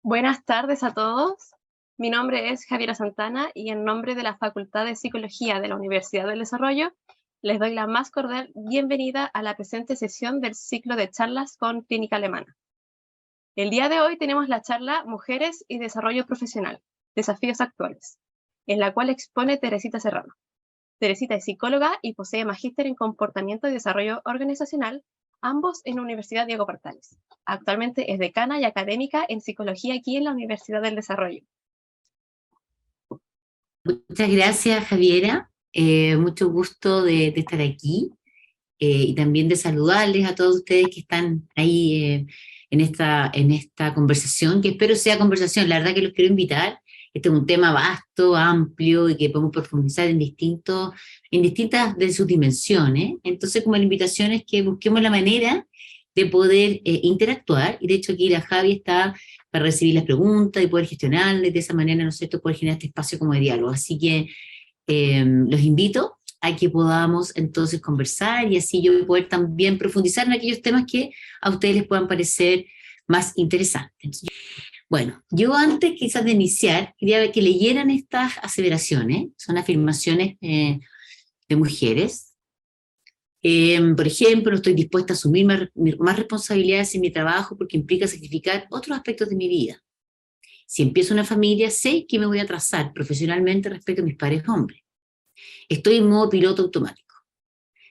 Buenas tardes a todos. Mi nombre es Javiera Santana y en nombre de la Facultad de Psicología de la Universidad del Desarrollo, les doy la más cordial bienvenida a la presente sesión del ciclo de charlas con Clínica Alemana. El día de hoy tenemos la charla Mujeres y Desarrollo Profesional, Desafíos Actuales, en la cual expone Teresita Serrano. Teresita es psicóloga y posee magíster en Comportamiento y Desarrollo Organizacional, ambos en la Universidad Diego Portales. Actualmente es decana y académica en psicología aquí en la Universidad del Desarrollo. Muchas gracias, Javiera. Mucho gusto de estar aquí y también de saludarles a todos ustedes que están ahí en esta conversación, que espero sea conversación. La verdad que los quiero invitar. Este es un tema vasto, amplio y que podemos profundizar en distintas de sus dimensiones. Entonces, como la invitación es que busquemos la manera de poder interactuar, y de hecho aquí la Javi está para recibir las preguntas y poder gestionarlas, y de esa manera, ¿no es cierto?, poder generar este espacio como de diálogo. Así que los invito a que podamos entonces conversar y así yo poder también profundizar en aquellos temas que a ustedes les puedan parecer más interesantes. Bueno, yo antes quizás de iniciar, quería que leyeran estas aseveraciones, son afirmaciones de mujeres. Por ejemplo, no estoy dispuesta a asumir más responsabilidades en mi trabajo porque implica sacrificar otros aspectos de mi vida. Si empiezo una familia, sé que me voy a atrasar profesionalmente respecto a mis pares hombres. Estoy en modo piloto automático.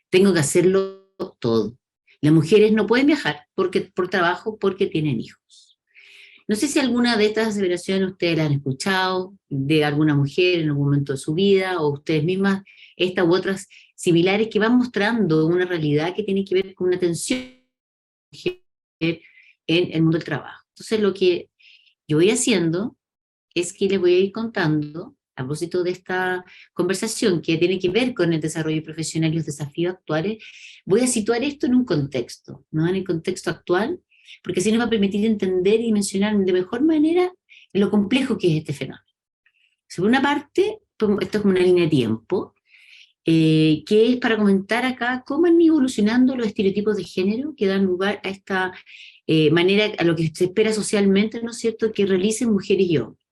Tengo que hacerlo todo. Las mujeres no pueden viajar por trabajo porque tienen hijos. No sé si alguna de estas aseveraciones ustedes las han escuchado de alguna mujer en algún momento de su vida, o ustedes mismas, estas u otras similares que van mostrando una realidad que tiene que ver con una tensión en el mundo del trabajo. Entonces lo que yo voy haciendo es que les voy a ir contando, a propósito de esta conversación que tiene que ver con el desarrollo profesional y los desafíos actuales, voy a situar esto en un contexto, ¿no? En el contexto actual, porque así nos va a permitir entender y mencionar de mejor manera lo complejo que es este fenómeno. Por una parte, esto es como una línea de tiempo, que es para comentar acá cómo han ido evolucionando los estereotipos de género que dan lugar a esta manera, a lo que se espera socialmente, ¿no es cierto?, que realicen mujeres y hombres.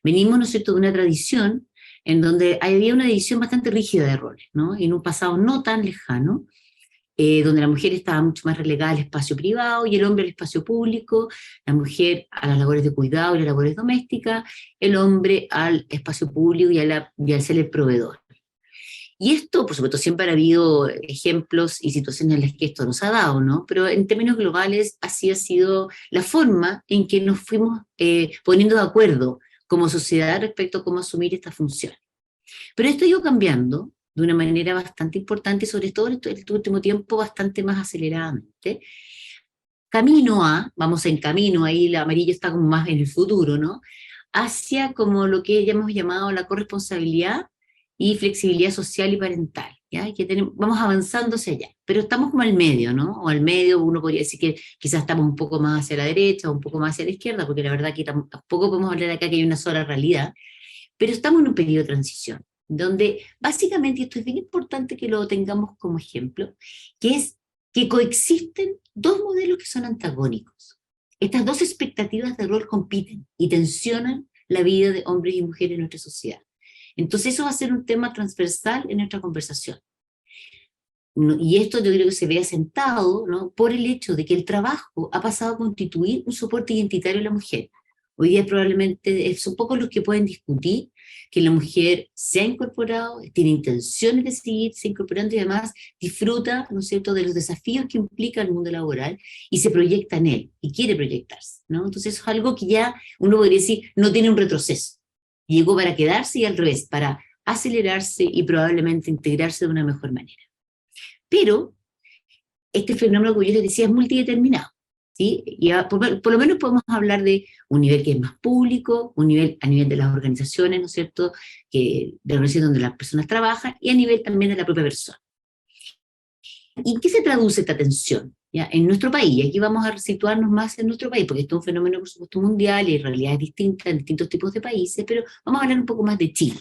Venimos, ¿no es cierto?, de una tradición en donde había una división bastante rígida de roles, ¿no? En un pasado no tan lejano, donde la mujer estaba mucho más relegada al espacio privado y el hombre al espacio público, la mujer a las labores de cuidado y las labores domésticas, el hombre al espacio público y al ser el proveedor. Y esto, por supuesto, siempre ha habido ejemplos y situaciones en las que esto nos ha dado, ¿no? Pero en términos globales, así ha sido la forma en que nos fuimos poniendo de acuerdo como sociedad respecto a cómo asumir esta función. Pero esto ha ido cambiando de una manera bastante importante y sobre todo en este último tiempo bastante más aceleradamente. Vamos en camino, ahí el amarillo está como más en el futuro, ¿no? Hacia como lo que ya hemos llamado la corresponsabilidad y flexibilidad social y parental, ¿ya? Vamos avanzando hacia allá, pero estamos como al medio, ¿no? O al medio uno podría decir que quizás estamos un poco más hacia la derecha o un poco más hacia la izquierda, porque la verdad que tampoco podemos hablar acá que hay una sola realidad, pero estamos en un periodo de transición, donde básicamente, y esto es bien importante que lo tengamos como ejemplo, que es que coexisten dos modelos que son antagónicos. Estas dos expectativas de rol compiten y tensionan la vida de hombres y mujeres en nuestra sociedad. Entonces eso va a ser un tema transversal en nuestra conversación. Y esto yo creo que se ve asentado, ¿no?, por el hecho de que el trabajo ha pasado a constituir un soporte identitario de la mujer. Hoy día probablemente son pocos los que pueden discutir que la mujer se ha incorporado, tiene intenciones de seguirse incorporando y además disfruta, ¿no es cierto?, de los desafíos que implica el mundo laboral y se proyecta en él y quiere proyectarse, ¿no? Entonces es algo que ya uno podría decir no tiene un retroceso. Llegó para quedarse y al revés, para acelerarse y probablemente integrarse de una mejor manera. Pero este fenómeno, como yo les decía, es multideterminado, ¿sí? Y por lo menos podemos hablar de un nivel que es más público, un nivel a nivel de las organizaciones, ¿no es cierto?, de la organización donde las personas trabajan, y a nivel también de la propia persona. ¿Y en qué se traduce esta tensión? ¿Ya? En nuestro país, y aquí vamos a situarnos más en nuestro país, porque esto es un fenómeno, por supuesto, mundial y hay realidades distintas en distintos tipos de países, pero vamos a hablar un poco más de Chile.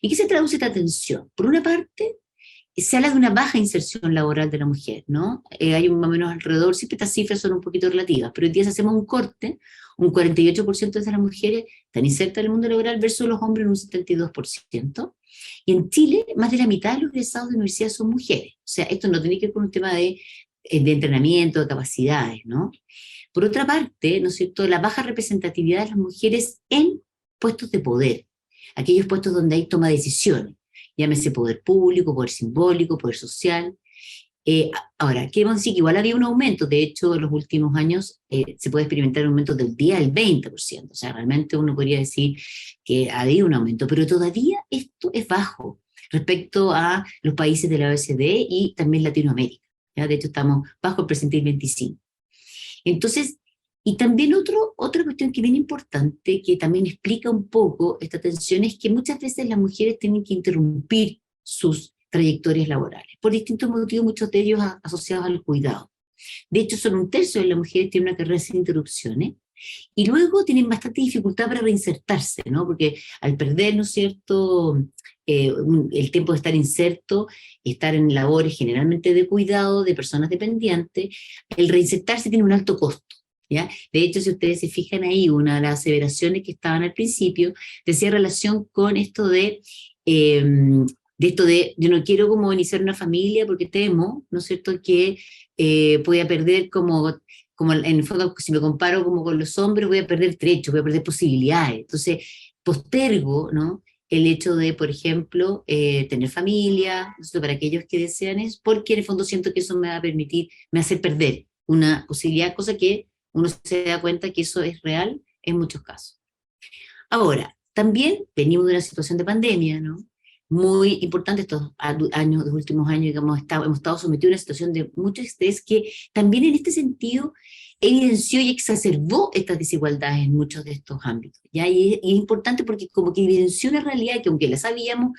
¿Y qué se traduce esta tensión? Por una parte, se habla de una baja inserción laboral de la mujer, ¿no? Hay más o menos alrededor, siempre estas cifras son un poquito relativas, pero hoy día si hacemos un corte un 48% de las mujeres están insertas en el mundo laboral versus los hombres en un 72%. Y en Chile, más de la mitad de los egresados de universidad son mujeres. O sea, esto no tiene que ver con un tema de entrenamiento, de capacidades, ¿no? Por otra parte, ¿no es cierto?, la baja representatividad de las mujeres en puestos de poder, aquellos puestos donde hay toma de decisiones, llámese poder público, poder simbólico, poder social. Ahora, ¿qué vamos a decir? Que igual había un aumento, de hecho, en los últimos años se puede experimentar un aumento del 10 al 20%, o sea, realmente uno podría decir que había un aumento, pero todavía esto es bajo respecto a los países de la OECD y también Latinoamérica, ¿ya? De hecho, estamos bajo el percentil 25. Entonces, y también otra cuestión que es bien importante, que también explica un poco esta tensión, es que muchas veces las mujeres tienen que interrumpir sus trayectorias laborales, por distintos motivos, muchos de ellos asociados al cuidado. De hecho, solo un tercio de las mujeres tienen una carrera sin interrupciones, y luego tienen bastante dificultad para reinsertarse, ¿no? Porque al perder, ¿no es cierto?, el tiempo de estar inserto, estar en labores generalmente de cuidado de personas dependientes, el reinsertarse tiene un alto costo, ¿ya? De hecho, si ustedes se fijan ahí, una de las aseveraciones que estaban al principio decía relación con esto de yo no quiero como iniciar una familia porque temo, ¿no es cierto?, que voy a perder como en el fondo, si me comparo como con los hombres, voy a perder derechos, voy a perder posibilidades. Entonces, postergo, ¿no?, el hecho de, por ejemplo, tener familia, esto para aquellos que desean eso, porque en el fondo siento que eso me va a permitir, me hace perder una posibilidad, cosa que uno se da cuenta que eso es real en muchos casos. Ahora, también venimos de una situación de pandemia, ¿no? Muy importante estos años, los últimos años, digamos, hemos estado sometidos a una situación de mucho estrés que también en este sentido evidenció y exacerbó estas desigualdades en muchos de estos ámbitos, ¿ya? Y es importante porque como que evidenció una realidad que aunque la sabíamos,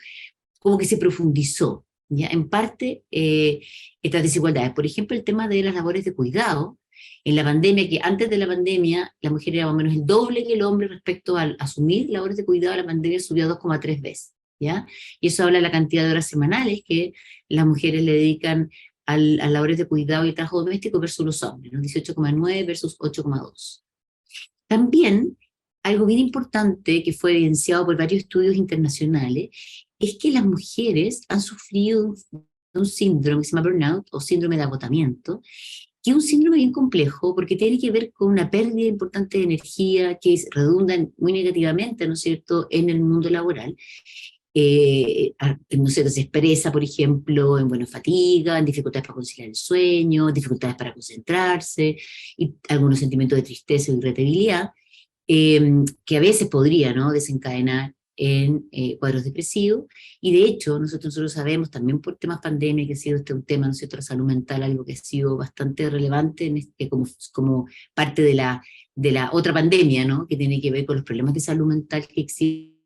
como que se profundizó, ¿ya? En parte, estas desigualdades. Por ejemplo, el tema de las labores de cuidado. En la pandemia, que antes de la pandemia, la mujer era más o menos el doble que el hombre respecto al asumir labores de cuidado, la pandemia subió 2,3 veces, ¿ya? Y eso habla de la cantidad de horas semanales que las mujeres le dedican a labores de cuidado y trabajo doméstico versus los hombres, ¿no? 18,9 versus 8,2. También, algo bien importante que fue evidenciado por varios estudios internacionales, es que las mujeres han sufrido un síndrome que se llama burnout o síndrome de agotamiento, que es un síndrome bien complejo porque tiene que ver con una pérdida importante de energía que redunda muy negativamente, ¿no es cierto?, en el mundo laboral. No sé, se expresa, por ejemplo, en fatiga, en dificultades para conciliar el sueño, dificultades para concentrarse, y algunos sentimientos de tristeza y irritabilidad, que a veces podría, ¿no?, desencadenar en cuadros depresivos. Y de hecho, nosotros sabemos también por temas pandemia que ha sido un tema, ¿no es cierto?, la salud mental, algo que ha sido bastante relevante como parte de la otra pandemia, ¿no?, que tiene que ver con los problemas de salud mental que existen.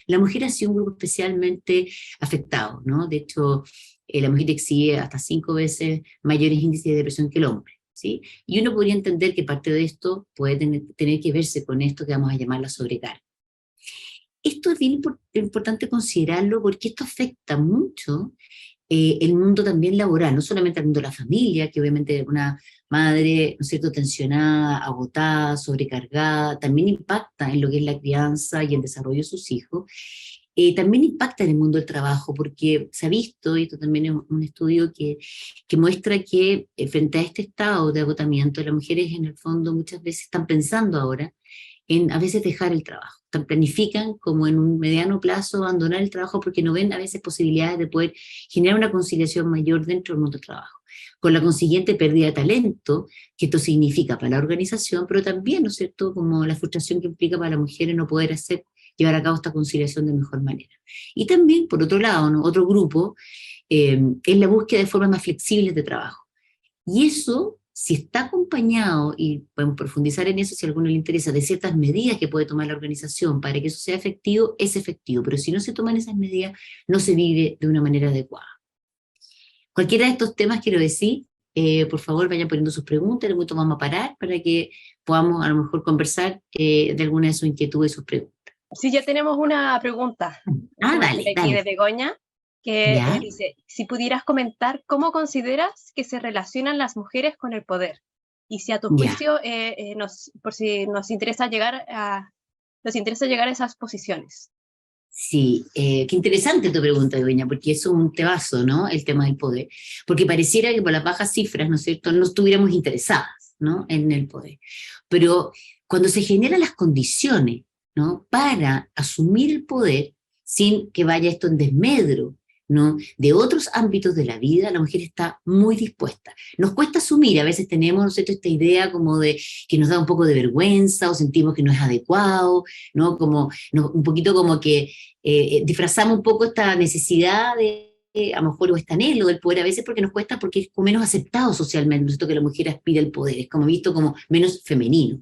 La mujer ha sido un grupo especialmente afectado, ¿no? De hecho, la mujer exhibe hasta 5 veces mayores índices de depresión que el hombre, ¿sí? Y uno podría entender que parte de esto puede tener que verse con esto que vamos a llamar la sobrecarga. Esto es bien importante considerarlo porque esto afecta mucho el mundo también laboral, no solamente el mundo de la familia, que obviamente una madre, ¿no es cierto?, tensionada, agotada, sobrecargada, también impacta en lo que es la crianza y el desarrollo de sus hijos. También impacta en el mundo del trabajo, porque se ha visto, y esto también es un estudio que muestra que frente a este estado de agotamiento, las mujeres en el fondo muchas veces están pensando ahora en a veces dejar el trabajo. Planifican como en un mediano plazo abandonar el trabajo porque no ven a veces posibilidades de poder generar una conciliación mayor dentro del mundo del trabajo, con la consiguiente pérdida de talento, que esto significa para la organización, pero también, ¿no es cierto?, como la frustración que implica para las mujeres no poder llevar a cabo esta conciliación de mejor manera. Y también, por otro lado, ¿no?, otro grupo, es la búsqueda de formas más flexibles de trabajo. Y eso, si está acompañado, y podemos profundizar en eso si a alguno le interesa, de ciertas medidas que puede tomar la organización para que eso sea efectivo, es efectivo. Pero si no se toman esas medidas, no se vive de una manera adecuada. Cualquiera de estos temas, quiero decir, por favor vayan poniendo sus preguntas, en un momento vamos a parar para que podamos a lo mejor conversar de alguna de sus inquietudes y sus preguntas. Sí, ya tenemos una pregunta. Dale, De aquí dale. de Begoña, que ¿Ya? dice, si pudieras comentar cómo consideras que se relacionan las mujeres con el poder Y si a tu Ya. juicio, por si nos interesa llegar a esas posiciones. Sí, qué interesante tu pregunta, Dueña, porque es un tebazo, ¿no? El tema del poder. Porque pareciera que por las bajas cifras, ¿no es cierto?, no estuviéramos interesadas, ¿no?, en el poder. Pero cuando se generan las condiciones, ¿no?, para asumir el poder sin que vaya esto en desmedro, ¿no?, de otros ámbitos de la vida, la mujer está muy dispuesta. Nos cuesta asumir, a veces tenemos, ¿no es cierto?, esta idea como de que nos da un poco de vergüenza o sentimos que no es adecuado, ¿no? Como, no, un poquito como que disfrazamos un poco esta necesidad de, a lo mejor, o este anhelo del poder a veces porque nos cuesta, porque es como menos aceptado socialmente, ¿no es cierto?, que la mujer aspira al poder, es como visto como menos femenino.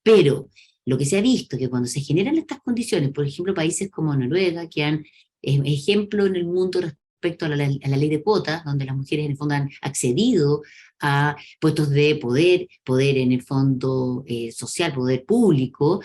Pero lo que se ha visto es que cuando se generan estas condiciones, por ejemplo, países como Noruega, que han ejemplo en el mundo respecto a la ley de cuotas, donde las mujeres en el fondo han accedido a puestos de poder, poder en el fondo social, poder público,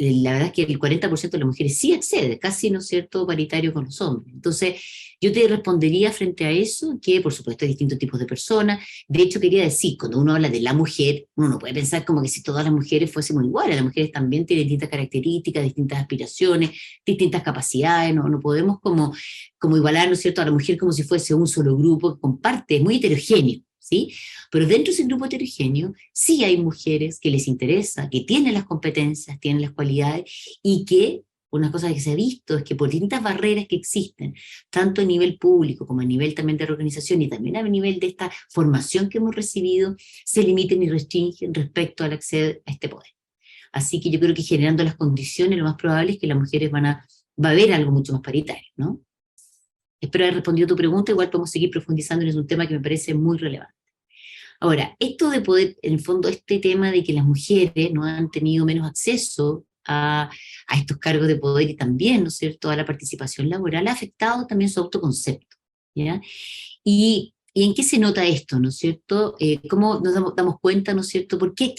la verdad es que el 40% de las mujeres sí accede, casi, ¿no es cierto?, paritario con los hombres. Entonces, yo te respondería frente a eso que, por supuesto, hay distintos tipos de personas. De hecho, quería decir, cuando uno habla de la mujer, uno no puede pensar como que si todas las mujeres fuésemos iguales. Las mujeres también tienen distintas características, distintas aspiraciones, distintas capacidades. No podemos como igualar, ¿no es cierto?, a la mujer como si fuese un solo grupo que comparte, es muy heterogéneo, ¿sí? Pero dentro de ese grupo heterogéneo sí hay mujeres que les interesa, que tienen las competencias, tienen las cualidades, y que una cosa que se ha visto es que por distintas barreras que existen, tanto a nivel público como a nivel también de organización y también a nivel de esta formación que hemos recibido, se limiten y restringen respecto al acceso a este poder. Así que yo creo que generando las condiciones, lo más probable es que las mujeres va a haber algo mucho más paritario, ¿no? Espero haber respondido a tu pregunta, igual podemos seguir profundizando en un tema que me parece muy relevante. Ahora, esto de poder, en el fondo, este tema de que las mujeres no han tenido menos acceso a estos cargos de poder y también, ¿no es cierto?, a la participación laboral, ha afectado también su autoconcepto, ¿ya? ¿Y en qué se nota esto, ¿no es cierto? ¿Cómo nos damos cuenta, ¿no es cierto? ¿Por qué?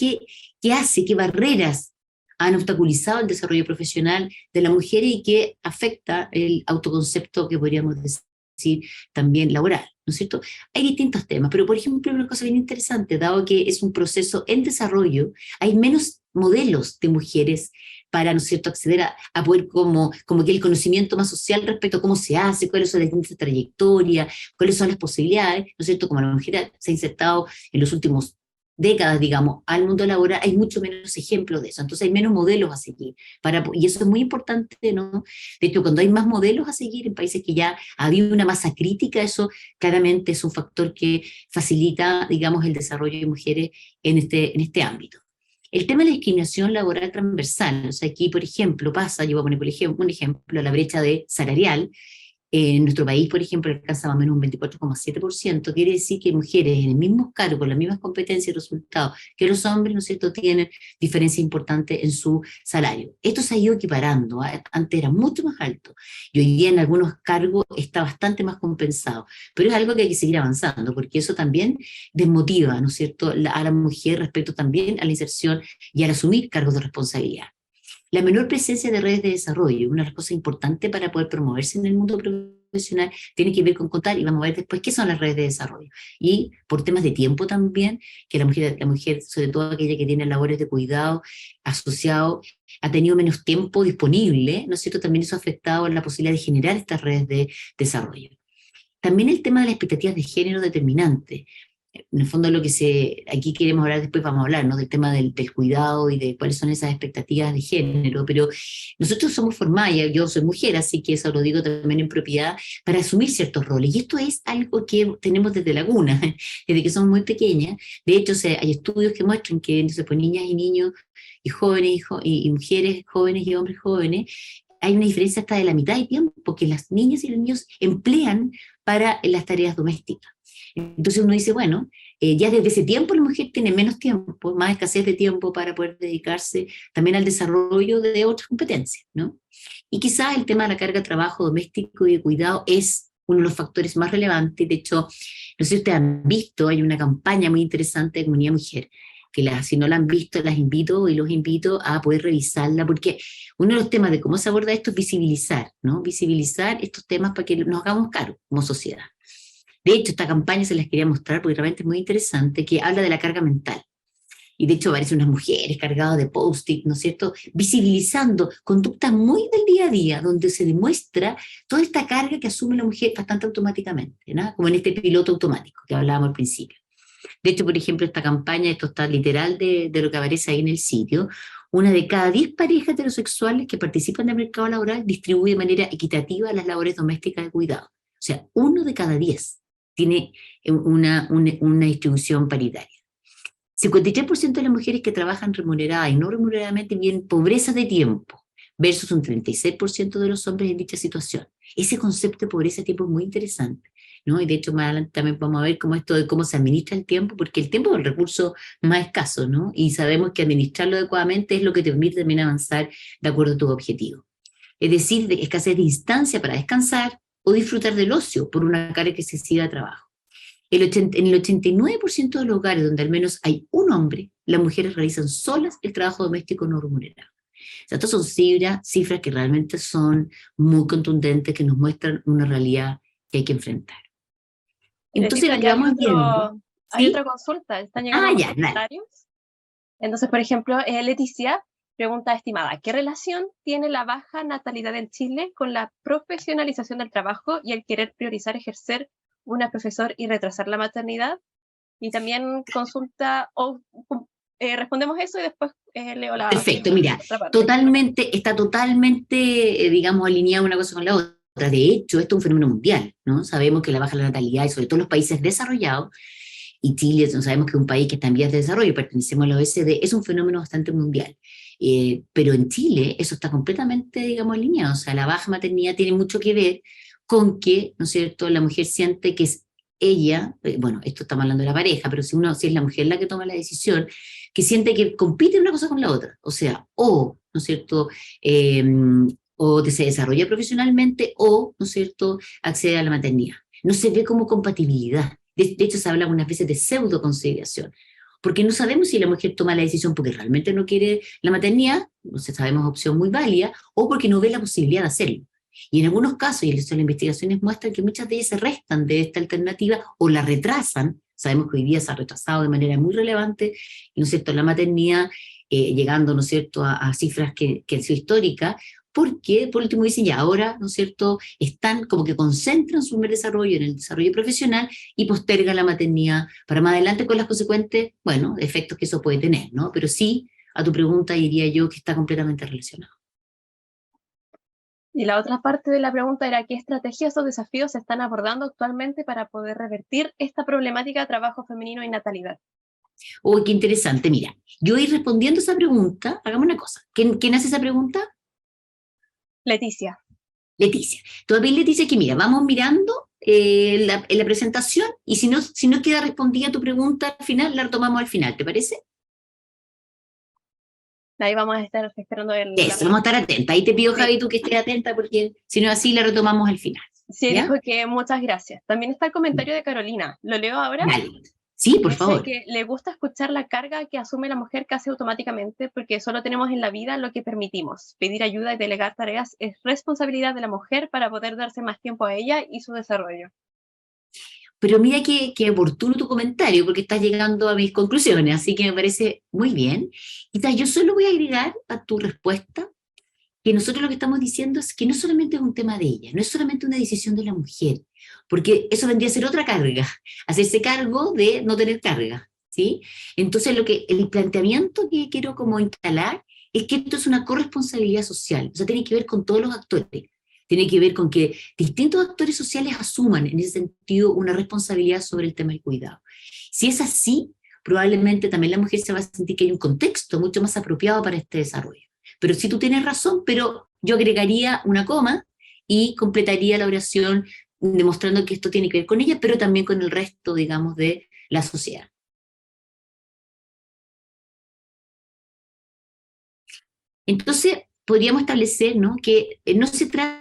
¿Qué hace? ¿Qué barreras han obstaculizado el desarrollo profesional de la mujer y qué afecta el autoconcepto que podríamos decir también laboral, ¿no es cierto? Hay distintos temas, pero por ejemplo, una cosa bien interesante, dado que es un proceso en desarrollo, hay menos modelos de mujeres para, ¿no es cierto?, acceder a poder como que el conocimiento más social respecto a cómo se hace, cuáles son las distintas trayectorias, cuáles son las posibilidades, ¿no es cierto?, como la mujer se ha insertado en los últimos décadas, digamos, al mundo laboral, hay mucho menos ejemplos de eso, entonces hay menos modelos a seguir, y eso es muy importante, ¿no? De hecho, cuando hay más modelos a seguir en países que ya ha habido una masa crítica, eso claramente es un factor que facilita, digamos, el desarrollo de mujeres en este ámbito. El tema de la discriminación laboral transversal, o sea, aquí, por ejemplo, yo voy a poner por ejemplo, un ejemplo, la brecha salarial. En nuestro país, por ejemplo, alcanza más o menos un 24,7%, quiere decir que mujeres en el mismo cargo, con las mismas competencias y resultados que los hombres, ¿no es cierto?, tienen diferencia importante en su salario. Esto se ha ido equiparando, ¿eh? Antes era mucho más alto, y hoy día en algunos cargos está bastante más compensado, pero es algo que hay que seguir avanzando, porque eso también desmotiva, ¿no es cierto?, a la mujer respecto también a la inserción y al asumir cargos de responsabilidad. La menor presencia de redes de desarrollo, una de las cosas importantes para poder promoverse en el mundo profesional, tiene que ver con contar, y vamos a ver después qué son las redes de desarrollo. Y por temas de tiempo también, que la mujer, sobre todo aquella que tiene labores de cuidado asociado, ha tenido menos tiempo disponible, ¿no es cierto? También eso ha afectado la posibilidad de generar estas redes de desarrollo. También el tema de las expectativas de género determinante. En el fondo aquí queremos hablar, después vamos a hablar, ¿no?, del tema del cuidado y de cuáles son esas expectativas de género, pero nosotros somos formadas, yo soy mujer, así que eso lo digo también en propiedad, para asumir ciertos roles, y esto es algo que tenemos desde la cuna, desde que somos muy pequeñas. De hecho, hay estudios que muestran que, entonces, pues, niñas y niños, y jóvenes, y mujeres jóvenes y hombres jóvenes, hay una diferencia hasta de la mitad de tiempo que las niñas y los niños emplean para las tareas domésticas. Entonces uno dice, bueno, ya desde ese tiempo la mujer tiene menos tiempo, más escasez de tiempo para poder dedicarse también al desarrollo de otras competencias, ¿no? Y quizás el tema de la carga de trabajo doméstico y de cuidado es uno de los factores más relevantes. De hecho, no sé si ustedes han visto, hay una campaña muy interesante de Comunidad Mujer, que si no la han visto, las invito y los invito a poder revisarla, porque uno de los temas de cómo se aborda esto es visibilizar, ¿no? Visibilizar estos temas para que nos hagamos cargo como sociedad. De hecho, esta campaña se las quería mostrar porque realmente es muy interesante, que habla de la carga mental. y de hecho aparecen unas mujeres cargadas de post-it, ¿no es cierto?, visibilizando conductas muy del día a día, donde se demuestra toda esta carga que asume la mujer bastante automáticamente, ¿no? Como en este piloto automático que hablábamos al principio. De hecho, por ejemplo, esta campaña, esto está literal de lo que aparece ahí en el sitio, una de cada 10 parejas heterosexuales que participan del mercado laboral distribuye de manera equitativa las labores domésticas de cuidado. O sea, 1 de cada 10 tiene una distribución paritaria. 53% de las mujeres que trabajan remuneradas y no remuneradamente viven pobreza de tiempo, versus un 36% de los hombres en dicha situación. Ese concepto de pobreza de tiempo es muy interesante, ¿no? Y de hecho más adelante también vamos a ver cómo esto de cómo se administra el tiempo, porque el tiempo es el recurso más escaso, ¿no? Y sabemos que administrarlo adecuadamente es lo que te permite también avanzar de acuerdo a tus objetivos. Es decir, de escasez de instancia para descansar o disfrutar del ocio por una carga excesiva de trabajo. En el 89% de los hogares donde al menos hay un hombre, las mujeres realizan solas el trabajo doméstico no remunerado. O sea, estas son cifras que realmente son muy contundentes, que nos muestran una realidad que hay que enfrentar. Entonces, Leticia, lo que vamos viendo... hay ¿Sí? otra consulta, están llegando más Ya, dale. comentarios. Entonces, por ejemplo, Leticia pregunta estimada, ¿qué relación tiene la baja natalidad en Chile con la profesionalización del trabajo y el querer priorizar ejercer una profesión y retrasar la maternidad? Y también consulta, respondemos eso y después leo la Perfecto, mira, otra parte. está totalmente, digamos, alineada una cosa con la otra. De hecho, esto es un fenómeno mundial, ¿no? Sabemos que la baja natalidad, y sobre todo en los países desarrollados, y Chile, no sabemos que es un país que está en vías de desarrollo, pertenecemos a la OECD, es un fenómeno bastante mundial. Pero en Chile eso está completamente, digamos, alineado. O sea, la baja maternidad tiene mucho que ver con que, ¿no es cierto?, la mujer siente que es ella, bueno, esto estamos hablando de la pareja, pero si es la mujer la que toma la decisión, que siente que compite una cosa con la otra. O sea, ¿no es cierto?, eh, o se desarrolla profesionalmente o, ¿no es cierto?, accede a la maternidad. No se ve como compatibilidad. De hecho, se habla algunas veces de pseudo-conciliación, porque no sabemos si la mujer toma la decisión porque realmente no quiere la maternidad, no sé, sabemos opción muy válida, o porque no ve la posibilidad de hacerlo. Y en algunos casos, y las investigaciones muestran que muchas de ellas se restan de esta alternativa o la retrasan. Sabemos que hoy día se ha retrasado de manera muy relevante, ¿no es cierto?, la maternidad, llegando, ¿no es cierto?, a cifras que han sido históricas, porque por último dicen ya ahora, ¿no es cierto?, están como que concentran su primer desarrollo en el desarrollo profesional y postergan la maternidad para más adelante con las consecuentes, bueno, efectos que eso puede tener, ¿no? Pero sí, a tu pregunta diría yo que está completamente relacionado. Y la otra parte de la pregunta era qué estrategias o desafíos se están abordando actualmente para poder revertir esta problemática de trabajo femenino y natalidad. Uy, qué interesante. Mira, yo ir respondiendo esa pregunta, hagamos una cosa. ¿Quién hace esa pregunta? Leticia. Leticia. Todavía Leticia que mira, vamos mirando la presentación y si no queda respondida tu pregunta al final, la retomamos al final, ¿te parece? Ahí vamos a estar esperando Eso, vamos a estar atentas. Ahí te pido, Javi, tú que estés atenta porque si no es así, la retomamos al final. Sí, ¿Ya? dijo que muchas gracias. También está el comentario de Carolina. ¿Lo leo ahora? Dale. Sí, por Dice favor. que le gusta escuchar la carga que asume la mujer casi automáticamente porque solo tenemos en la vida lo que permitimos. Pedir ayuda y delegar tareas es responsabilidad de la mujer para poder darse más tiempo a ella y su desarrollo. Pero mira qué oportuno tu comentario, porque estás llegando a mis conclusiones, así que me parece muy bien. Y yo solo voy a agregar a tu respuesta que nosotros lo que estamos diciendo es que no solamente es un tema de ella, no es solamente una decisión de la mujer, porque eso vendría a ser otra carga, hacerse cargo de no tener carga, ¿sí? Entonces el planteamiento que quiero como instalar es que esto es una corresponsabilidad social, o sea, tiene que ver con todos los actores, tiene que ver con que distintos actores sociales asuman en ese sentido una responsabilidad sobre el tema del cuidado. Si es así, probablemente también la mujer se va a sentir que hay un contexto mucho más apropiado para este desarrollo. Pero sí tú tienes razón, pero yo agregaría una coma y completaría la oración demostrando que esto tiene que ver con ella, pero también con el resto, digamos, de la sociedad. Entonces, podríamos establecer, ¿no?, que no se trata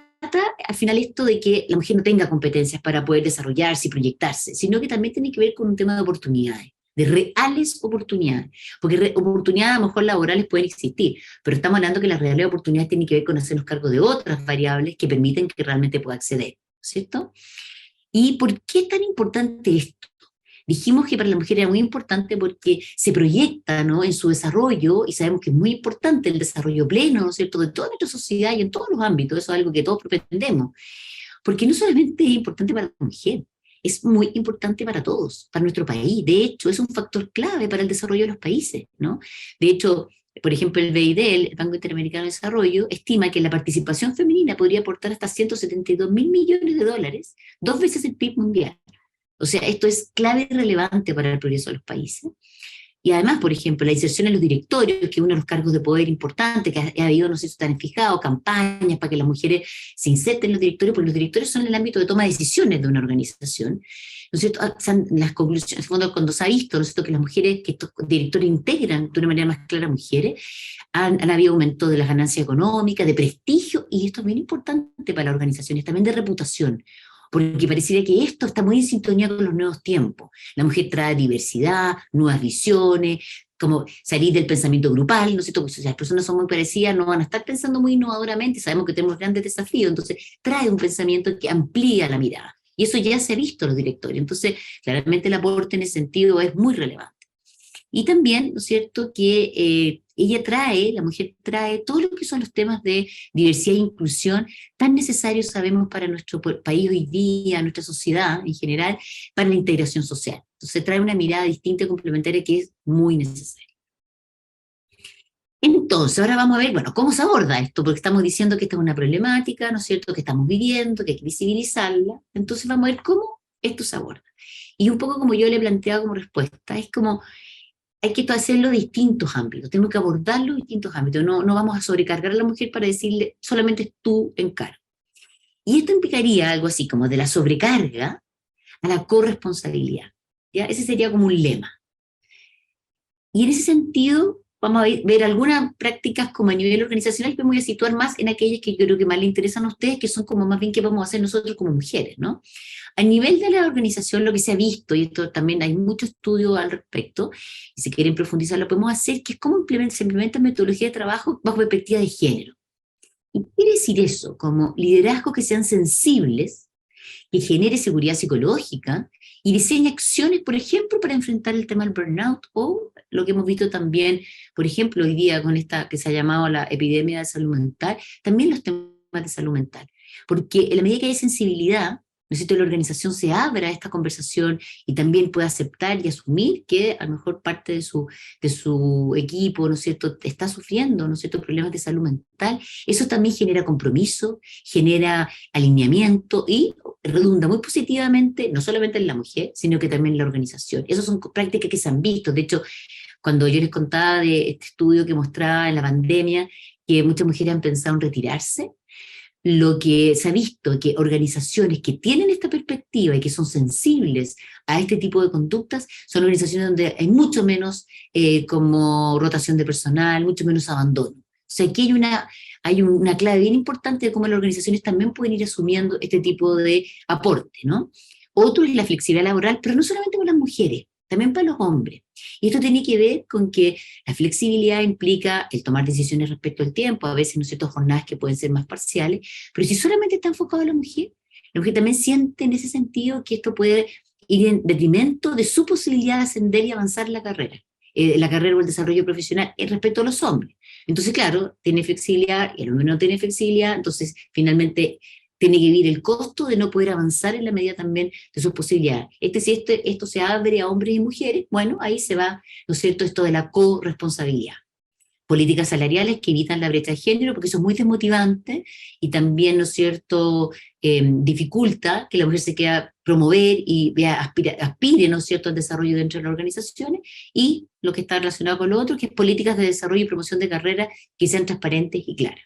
al final esto de que la mujer no tenga competencias para poder desarrollarse y proyectarse, sino que también tiene que ver con un tema de oportunidades, de reales oportunidades, porque oportunidades a lo mejor laborales pueden existir, pero estamos hablando que las reales oportunidades tienen que ver con hacernos cargo de otras variables que permiten que realmente pueda acceder, ¿cierto? ¿Y por qué es tan importante esto? Dijimos que para la mujer era muy importante porque se proyecta, ¿no?, en su desarrollo, y sabemos que es muy importante el desarrollo pleno, ¿no es cierto?, de toda nuestra sociedad y en todos los ámbitos. Eso es algo que todos pretendemos, porque no solamente es importante para la mujer, es muy importante para todos, para nuestro país. De hecho, es un factor clave para el desarrollo de los países, ¿no? De hecho, por ejemplo, el BID, el Banco Interamericano de Desarrollo, estima que la participación femenina podría aportar hasta 172.000 millones de dólares, 2 veces el PIB mundial. O sea, esto es clave y relevante para el progreso de los países. Y además, por ejemplo, la inserción en los directorios, que es uno de los cargos de poder importantes, que ha habido, no sé si están fijados, campañas para que las mujeres se inserten en los directorios, porque los directorios son el ámbito de toma de decisiones de una organización, ¿no es cierto? Las conclusiones, cuando se ha visto, ¿no es cierto?, que las mujeres, que estos directorios integran de una manera más clara a mujeres, han habido aumento de las ganancias económicas, de prestigio, y esto es bien importante para las organizaciones, también de reputación, porque pareciera que esto está muy en sintonía con los nuevos tiempos. La mujer trae diversidad, nuevas visiones, como salir del pensamiento grupal, ¿no es cierto? Porque si las personas son muy parecidas, no van a estar pensando muy innovadoramente, sabemos que tenemos grandes desafíos, entonces trae un pensamiento que amplía la mirada. Y eso ya se ha visto en los directorios, entonces claramente el aporte en ese sentido es muy relevante. Y también, ¿no es cierto?, que la mujer trae todo lo que son los temas de diversidad e inclusión tan necesarios, sabemos, para nuestro país hoy día, nuestra sociedad en general, para la integración social. Entonces trae una mirada distinta y complementaria que es muy necesaria. Entonces, ahora vamos a ver, bueno, cómo se aborda esto, porque estamos diciendo que esta es una problemática, ¿no es cierto?, que estamos viviendo, que hay que visibilizarla. Entonces vamos a ver cómo esto se aborda. Y un poco como yo le he planteado como respuesta, es como hay que hacerlo en distintos ámbitos, tenemos que abordarlo en distintos ámbitos, no vamos a sobrecargar a la mujer para decirle solamente tú encargo. Y esto implicaría algo así como de la sobrecarga a la corresponsabilidad, ¿ya? Ese sería como un lema. Y en ese sentido vamos a ver algunas prácticas como a nivel organizacional, que me voy a situar más en aquellas que yo creo que más le interesan a ustedes, que son como más bien qué vamos a hacer nosotros como mujeres, ¿no? A nivel de la organización, lo que se ha visto, y esto también hay mucho estudio al respecto, y si quieren profundizar lo podemos hacer, que es cómo se implementa metodología de trabajo bajo perspectiva de género. ¿Y qué quiere decir eso? Como liderazgos que sean sensibles, que genere seguridad psicológica, y diseña acciones, por ejemplo, para enfrentar el tema del burnout, o lo que hemos visto también, por ejemplo, hoy día con esta que se ha llamado la epidemia de salud mental, también los temas de salud mental. Porque en la medida que hay sensibilidad, ¿no es cierto?, la organización se abra a esta conversación y también pueda aceptar y asumir que a lo mejor parte de su equipo, ¿no es cierto?, está sufriendo, ¿no es cierto?, problemas de salud mental. Eso también genera compromiso, genera alineamiento y redunda muy positivamente, no solamente en la mujer, sino que también en la organización. Esas son prácticas que se han visto. De hecho, cuando yo les contaba de este estudio que mostraba en la pandemia que muchas mujeres han pensado en retirarse, lo que se ha visto, que organizaciones que tienen esta perspectiva y que son sensibles a este tipo de conductas, son organizaciones donde hay mucho menos como rotación de personal, mucho menos abandono. O sea, aquí hay una clave bien importante de cómo las organizaciones también pueden ir asumiendo este tipo de aporte, ¿no? Otro es la flexibilidad laboral, pero no solamente para las mujeres, también para los hombres. Y esto tiene que ver con que la flexibilidad implica el tomar decisiones respecto al tiempo, a veces, ¿no es cierto?, jornadas que pueden ser más parciales, pero si solamente está enfocado a la mujer también siente en ese sentido que esto puede ir en detrimento de su posibilidad de ascender y avanzar en la carrera o el desarrollo profesional respecto a los hombres. Entonces, claro, tiene flexibilidad y el hombre no tiene flexibilidad, entonces finalmente tiene que vivir el costo de no poder avanzar en la medida también de sus posibilidades. Si esto se abre a hombres y mujeres, bueno, ahí se va, ¿no es cierto?, esto de la corresponsabilidad. Políticas salariales que evitan la brecha de género, porque eso es muy desmotivante y también, ¿no es cierto?, dificulta que la mujer se quiera promover y aspire, ¿no es cierto?, al desarrollo dentro de las organizaciones. Y lo que está relacionado con lo otro, que es políticas de desarrollo y promoción de carreras que sean transparentes y claras.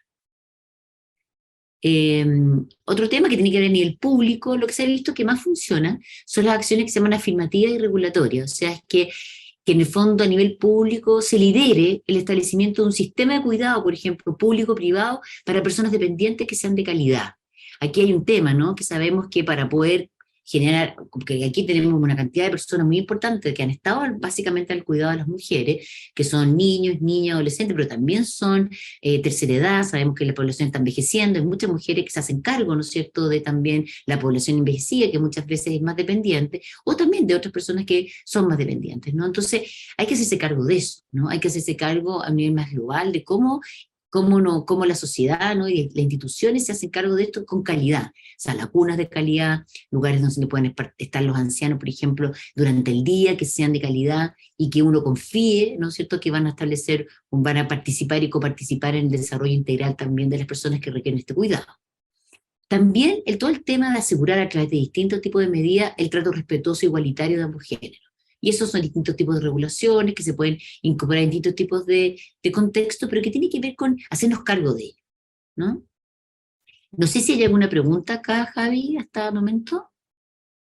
Otro tema que tiene que ver a nivel público, lo que se ha visto que más funciona son las acciones que se llaman afirmativas y regulatorias, o sea, es que en el fondo a nivel público se lidere el establecimiento de un sistema de cuidado, por ejemplo, público-privado, para personas dependientes que sean de calidad. Aquí hay un tema, ¿no?, que sabemos que para poder generar, porque aquí tenemos una cantidad de personas muy importantes que han estado básicamente al cuidado de las mujeres, que son niños, niñas, adolescentes, pero también son tercera edad, sabemos que la población está envejeciendo, hay muchas mujeres que se hacen cargo, ¿no es cierto?, de también la población envejecida, que muchas veces es más dependiente, o también de otras personas que son más dependientes, ¿no? Entonces, hay que hacerse cargo de eso, ¿no? Hay que hacerse cargo a nivel más global de cómo la sociedad, ¿no?, y las instituciones se hacen cargo de esto con calidad. O sea, lagunas de calidad, lugares donde pueden estar los ancianos, por ejemplo, durante el día, que sean de calidad y que uno confíe, ¿no es cierto?, que van a establecer, van a participar y coparticipar en el desarrollo integral también de las personas que requieren este cuidado. También todo el tema de asegurar a través de distintos tipos de medidas el trato respetuoso e igualitario de ambos géneros. Y esos son distintos tipos de regulaciones que se pueden incorporar en distintos tipos de contexto, pero que tiene que ver con hacernos cargo de ello, ¿no? No sé si hay alguna pregunta acá, Javi, hasta el momento.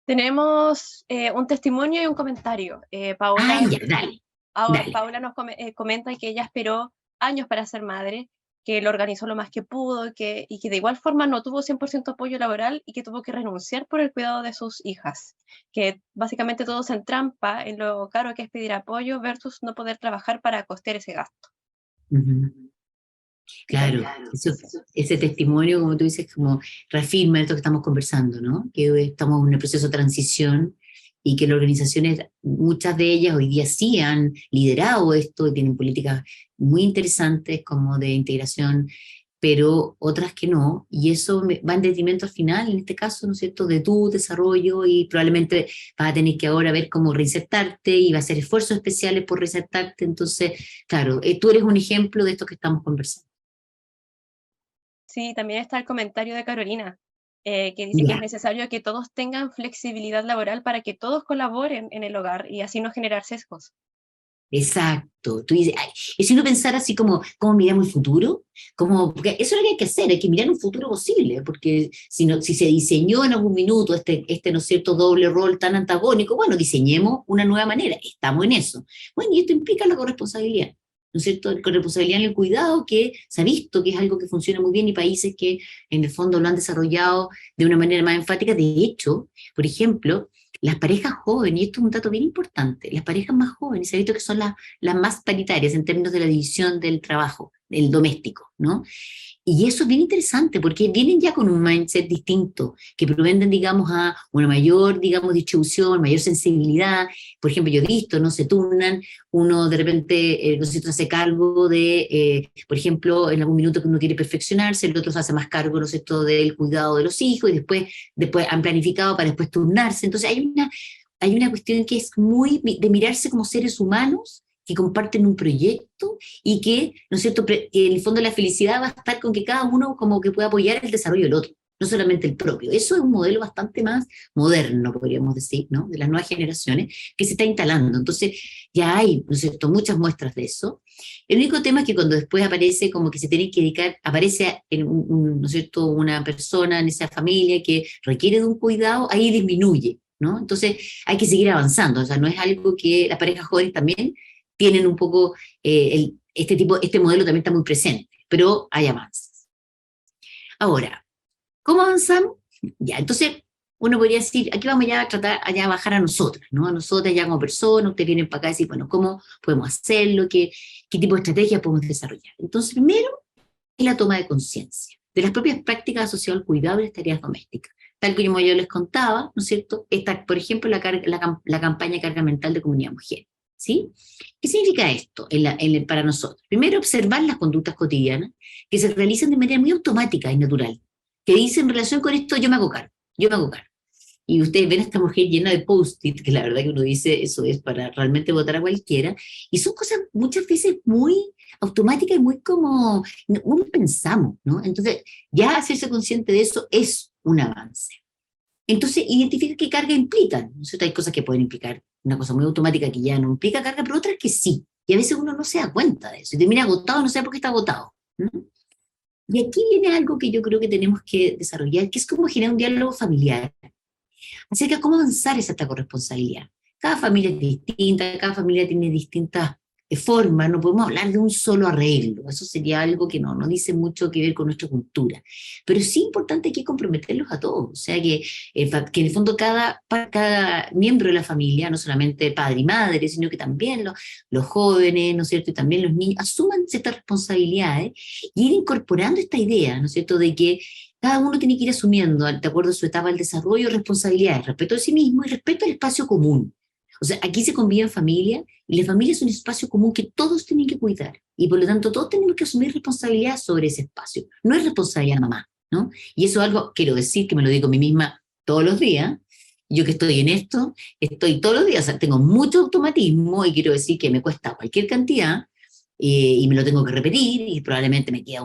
Tenemos un testimonio y un comentario. Paola, Ya, dale, dale. Paola nos comenta que ella esperó años para ser madre, que lo organizó lo más que pudo y que de igual forma no tuvo 100% apoyo laboral y que tuvo que renunciar por el cuidado de sus hijas. Que básicamente todo se entrampa en lo caro que es pedir apoyo versus no poder trabajar para costear ese gasto. Uh-huh. Claro, ese testimonio, como tú dices, como reafirma esto que estamos conversando, ¿no? Que estamos en un proceso de transición y que las organizaciones, muchas de ellas hoy día sí han liderado esto y tienen políticas muy interesantes como de integración, pero otras que no, y eso va en detrimento al final, en este caso, ¿no es cierto?, de tu desarrollo, y probablemente vas a tener que ahora ver cómo reinsertarte y va a hacer esfuerzos especiales por reinsertarte. Entonces, claro, tú eres un ejemplo de esto que estamos conversando. Sí, también está el comentario de Carolina, que dice que es necesario que todos tengan flexibilidad laboral para que todos colaboren en el hogar y así no generar sesgos. Exacto. Tú dices, ay, y si uno pensara así como, ¿cómo miramos el futuro? Porque eso es lo que hay que hacer, hay que mirar un futuro posible, porque si se diseñó en algún minuto ¿no es cierto?, doble rol tan antagónico, bueno, diseñemos una nueva manera, estamos en eso. Bueno, y esto implica la corresponsabilidad, ¿no es cierto?, la corresponsabilidad en el cuidado, que se ha visto que es algo que funciona muy bien y países que en el fondo lo han desarrollado de una manera más enfática. De hecho, por ejemplo, las parejas jóvenes, y esto es un dato bien importante, las parejas más jóvenes se ha visto que son las más paritarias en términos de la división del trabajo, del doméstico, ¿no? Y eso es bien interesante porque vienen ya con un mindset distinto, que propenden, digamos, a una mayor, digamos, distribución, mayor sensibilidad. Por ejemplo, yo he visto, no se turnan, uno de repente, no sé, se hace cargo de, por ejemplo, en algún minuto que uno quiere perfeccionarse, el otro se hace más cargo, no sé, todo del cuidado de los hijos, y después han planificado para después turnarse. Entonces hay una cuestión que es muy de mirarse como seres humanos que comparten un proyecto y que, ¿no es cierto?, que en el fondo la felicidad va a estar con que cada uno como que pueda apoyar el desarrollo del otro, no solamente el propio. Eso es un modelo bastante más moderno, podríamos decir, ¿no?, de las nuevas generaciones que se está instalando. Entonces ya hay, ¿no es cierto?, muchas muestras de eso. El único tema es que cuando después aparece como que se tiene que dedicar, aparece ¿no es cierto?, una persona en esa familia que requiere de un cuidado, ahí disminuye, ¿no? Entonces hay que seguir avanzando. O sea, no es algo que las parejas jóvenes también tienen un poco, este modelo también está muy presente, pero hay avances. Ahora, ¿cómo avanzamos? Ya, entonces uno podría decir, aquí vamos ya a tratar a bajar a nosotras, ¿no? A nosotras ya como personas, ustedes vienen para acá y decir, bueno, ¿cómo podemos hacerlo? ¿Qué tipo de estrategias podemos desarrollar? Entonces, primero es la toma de conciencia de las propias prácticas asociadas al cuidado y las tareas domésticas. Tal como yo les contaba, ¿no es cierto? Esta, por ejemplo, la campaña Carga Mental de Comunidad Mujer. ¿Sí? ¿Qué significa esto para nosotros? Primero, observar las conductas cotidianas que se realizan de manera muy automática y natural, que dicen en relación con esto, yo me hago cargo, yo me hago cargo. Y ustedes ven a esta mujer llena de post-it, que la verdad que uno dice, eso es para realmente votar a cualquiera, y son cosas muchas veces muy automáticas y muy como, no pensamos, ¿no? Entonces, ya hacerse consciente de eso es un avance. Entonces, identifica qué carga implican. ¿No? Hay cosas que pueden implicar una cosa muy automática que ya no implica carga, pero otras que sí. Y a veces uno no se da cuenta de eso. Y termina agotado, no sabe por qué está agotado. ¿No? Y aquí viene algo que yo creo que tenemos que desarrollar, que es cómo generar un diálogo familiar acerca de cómo avanzar esta corresponsabilidad. Cada familia es distinta, cada familia tiene distintas forma, no podemos hablar de un solo arreglo, eso sería algo que no dice mucho que ver con nuestra cultura, pero sí importante que comprometerlos a todos, o sea que en el fondo cada miembro de la familia, no solamente padre y madre, sino que también los jóvenes, ¿no es cierto?, y también los niños, asuman ciertas responsabilidades y ir incorporando esta idea, ¿no es cierto?, de que cada uno tiene que ir asumiendo, de acuerdo a su etapa del desarrollo, responsabilidades, respeto a sí mismo y respeto al espacio común. O sea, aquí se convive en familia y la familia es un espacio común que todos tienen que cuidar y por lo tanto todos tenemos que asumir responsabilidad sobre ese espacio. No es responsabilidad de mamá, ¿no? Y eso es algo, quiero decir, que me lo digo a mí misma todos los días. Yo que estoy en esto, estoy todos los días, o sea, tengo mucho automatismo y quiero decir que me cuesta cualquier cantidad y me lo tengo que repetir y probablemente me queda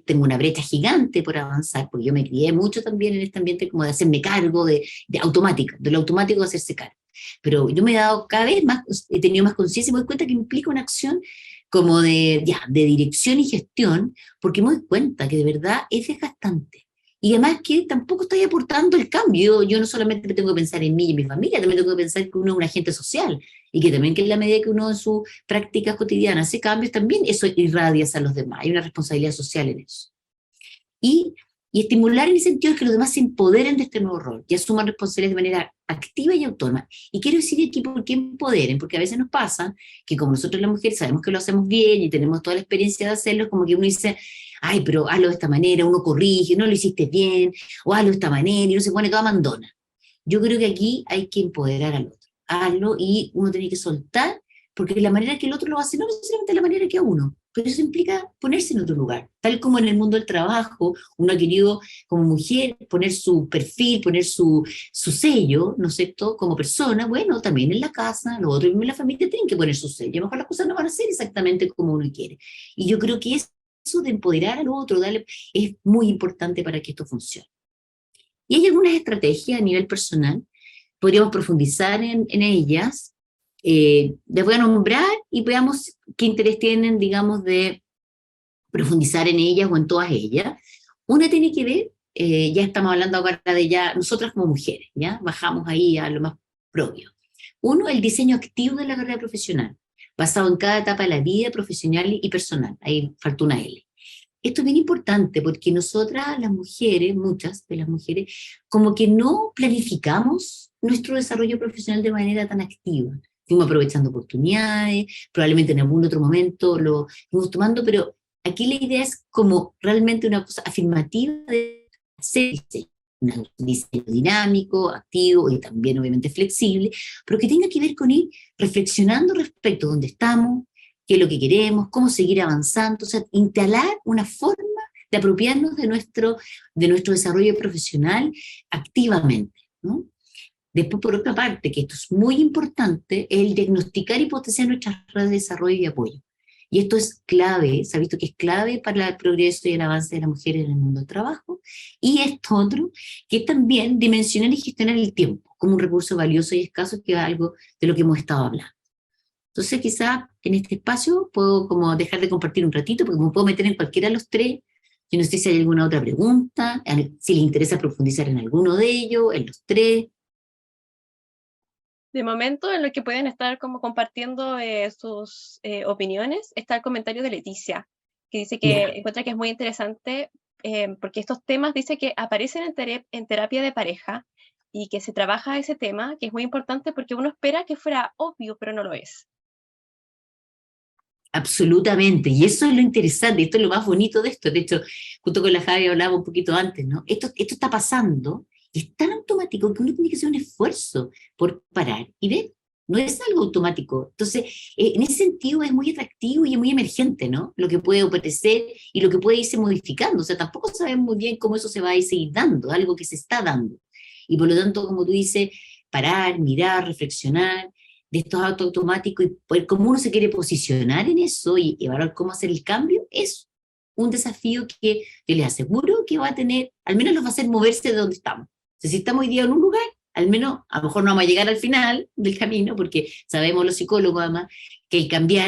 tengo una brecha gigante por avanzar, porque yo me crié mucho también en este ambiente como de hacerme cargo de automática, de lo automático de hacerse cargo. Pero yo me he dado cada vez más, he tenido más conciencia y me doy cuenta que implica una acción como de dirección y gestión, porque me doy cuenta que de verdad es desgastante. Y además que tampoco estoy aportando el cambio. Yo no solamente tengo que pensar en mí y en mi familia, también tengo que pensar que uno es un agente social y que también que en la medida que uno en sus prácticas cotidianas hace cambios, también eso irradia hacia los demás. Hay una responsabilidad social en eso. Y, y estimular en ese sentido es que los demás se empoderen de este nuevo rol y asuman responsabilidades de manera activa y autónoma. Y quiero decir aquí por qué empoderen, porque a veces nos pasa que como nosotros las mujeres sabemos que lo hacemos bien y tenemos toda la experiencia de hacerlo, como que uno dice, ay, pero hazlo de esta manera, uno corrige, no lo hiciste bien, o hazlo de esta manera, y uno se pone toda mandona. Yo creo que aquí hay que empoderar al otro, hazlo y uno tiene que soltar, porque la manera que el otro lo hace no necesariamente la manera que a uno, pero eso implica ponerse en otro lugar, tal como en el mundo del trabajo, uno ha querido como mujer poner su perfil, poner su sello, ¿no es cierto?, como persona, bueno, también en la casa, los otros en la familia tienen que poner su sello, a lo mejor las cosas no van a ser exactamente como uno quiere, y yo creo que eso de empoderar al otro, es muy importante para que esto funcione. Y hay algunas estrategias a nivel personal, podríamos profundizar en ellas, les voy a nombrar y veamos qué interés tienen, digamos, de profundizar en ellas o en todas ellas. Una tiene que ver, ya estamos hablando ahora de ya nosotras como mujeres, ¿ya? Bajamos ahí a lo más propio. Uno, el diseño activo de la carrera profesional, basado en cada etapa de la vida profesional y personal. Ahí faltó una L. Esto es bien importante porque nosotras, las mujeres, muchas de las mujeres, como que no planificamos nuestro desarrollo profesional de manera tan activa. Fuimos aprovechando oportunidades, probablemente en algún otro momento lo fuimos tomando, pero aquí la idea es como realmente una cosa afirmativa de hacer diseño. Un diseño dinámico, activo y también obviamente flexible, pero que tenga que ver con ir reflexionando respecto a dónde estamos, qué es lo que queremos, cómo seguir avanzando, o sea, instalar una forma de apropiarnos de nuestro desarrollo profesional activamente, ¿no? Después, por otra parte, que esto es muy importante, es el diagnosticar y potenciar nuestras redes de desarrollo y apoyo. Y esto es clave, se ha visto que es clave para el progreso y el avance de las mujeres en el mundo del trabajo. Y esto otro, que es también dimensionar y gestionar el tiempo como un recurso valioso y escaso, que es algo de lo que hemos estado hablando. Entonces, quizá en este espacio puedo como dejar de compartir un ratito, porque me puedo meter en cualquiera de los tres. Yo no sé si hay alguna otra pregunta, si les interesa profundizar en alguno de ellos, en los tres. De momento, en lo que pueden estar como compartiendo sus opiniones, está el comentario de Leticia, que dice que Ya. encuentra que es muy interesante porque estos temas dice que aparecen en terapia de pareja y que se trabaja ese tema, que es muy importante porque uno espera que fuera obvio, pero no lo es. Absolutamente, y eso es lo interesante, esto es lo más bonito de esto. De hecho, junto con la Javi hablaba un poquito antes, ¿no? Esto está pasando y es tan automático que uno tiene que hacer un esfuerzo por parar y ver, no es algo automático. Entonces, en ese sentido es muy atractivo y es muy emergente, ¿no? Lo que puede aparecer y lo que puede irse modificando, o sea, tampoco sabemos muy bien cómo eso se va a ir seguir dando, algo que se está dando. Y por lo tanto, como tú dices, parar, mirar, reflexionar, de estos autos automáticos y poder cómo uno se quiere posicionar en eso y evaluar cómo hacer el cambio, es un desafío que yo les aseguro que va a tener, al menos los va a hacer moverse de donde estamos. O sea, si estamos hoy día en un lugar, Al menos, a lo mejor no vamos a llegar al final del camino, porque sabemos los psicólogos además que el cambio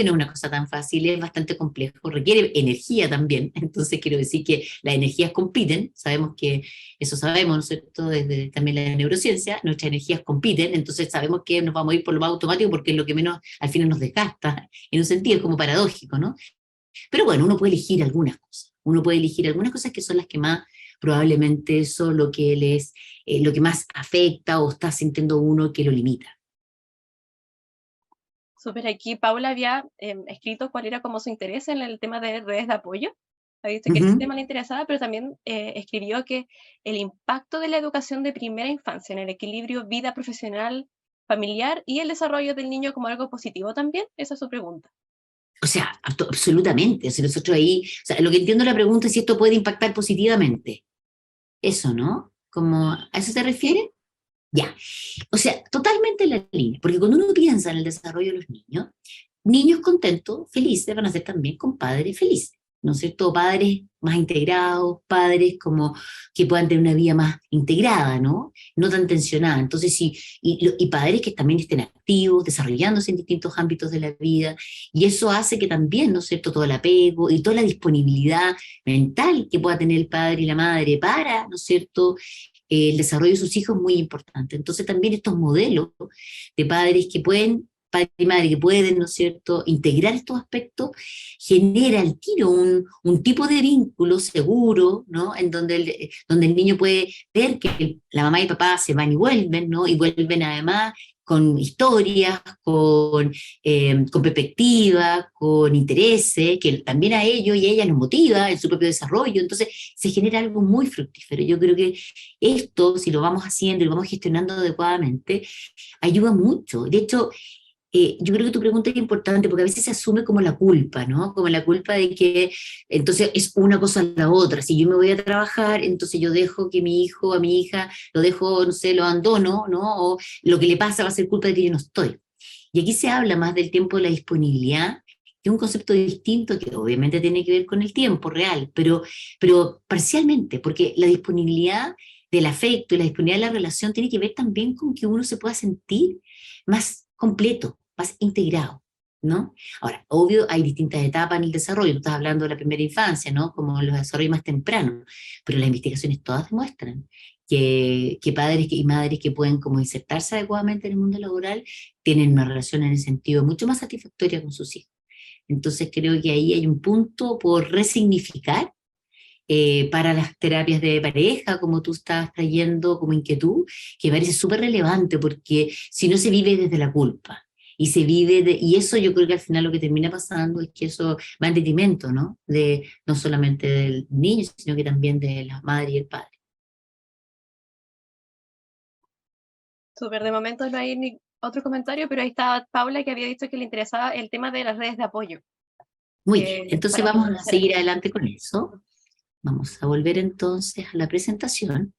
no es una cosa tan fácil, es bastante complejo, requiere energía también. Entonces quiero decir que las energías compiten, sabemos que, eso sabemos, ¿no es cierto?, desde también la neurociencia, nuestras energías compiten, entonces sabemos que nos vamos a ir por lo más automático porque es lo que menos al final nos desgasta, en un sentido es como paradójico, ¿no? Pero bueno, uno puede elegir algunas cosas que son las que más probablemente eso lo que les, lo que más afecta o está sintiendo uno que lo limita. Súper, aquí Paula había escrito cuál era como su interés en el tema de redes de apoyo. Ha dicho que ese Ujú. tema le interesaba, pero también escribió que el impacto de la educación de primera infancia en el equilibrio vida profesional, familiar y el desarrollo del niño como algo positivo también. Esa es su pregunta. O sea, absolutamente. O sea, nosotros ahí, o sea, lo que entiendo la pregunta es si esto puede impactar positivamente. Eso, ¿no? ¿Como a eso se refiere? Ya. O sea, totalmente en la línea. Porque cuando uno piensa en el desarrollo de los niños, niños contentos, felices, van a ser también con padres felices, ¿no es cierto? Padres más integrados, padres como que puedan tener una vida más integrada, ¿no? No tan tensionada. Entonces, sí, y padres que también estén activos, desarrollándose en distintos ámbitos de la vida, y eso hace que también, ¿no es cierto?, todo el apego y toda la disponibilidad mental que pueda tener el padre y la madre para, ¿no es cierto?, el desarrollo de sus hijos es muy importante. Entonces también estos modelos de padres que pueden, padre y madre que pueden, ¿no es cierto?, integrar estos aspectos, genera al tiro un tipo de vínculo seguro, ¿no?, en donde el niño puede ver que la mamá y el papá se van y vuelven, ¿no?, y vuelven además con historias, con perspectiva, con intereses, que también a ellos y a ella nos motiva en su propio desarrollo. Entonces se genera algo muy fructífero. Yo creo que esto, si lo vamos haciendo y lo vamos gestionando adecuadamente, ayuda mucho. De hecho, yo creo que tu pregunta es importante porque a veces se asume como la culpa, ¿no? Como la culpa de que entonces es una cosa a la otra. Si yo me voy a trabajar, entonces yo dejo que mi hijo, a mi hija, lo dejo, no sé, lo abandono, ¿no? O lo que le pasa va a ser culpa de que yo no estoy. Y aquí se habla más del tiempo de la disponibilidad, que es un concepto distinto que obviamente tiene que ver con el tiempo real, pero parcialmente, porque la disponibilidad del afecto y la disponibilidad de la relación tiene que ver también con que uno se pueda sentir más completo, más integrado, ¿no? Ahora, obvio, hay distintas etapas en el desarrollo, tú estás hablando de la primera infancia, ¿no? Como los desarrollos más tempranos, pero las investigaciones todas demuestran que padres y madres que pueden como insertarse adecuadamente en el mundo laboral tienen una relación en ese sentido mucho más satisfactoria con sus hijos. Entonces creo que ahí hay un punto por resignificar para las terapias de pareja, como tú estás trayendo como inquietud, que me parece súper relevante, porque si no se vive desde la culpa, y se vive y eso yo creo que al final lo que termina pasando es que eso va en detrimento, ¿no? De, no solamente del niño, sino que también de la madre y el padre. Súper, de momento no hay ni otro comentario, pero ahí está Paula que había dicho que le interesaba el tema de las redes de apoyo, Muy bien, que entonces para vamos a profundizar en seguir eso. adelante con eso. Vamos a volver entonces a la presentación.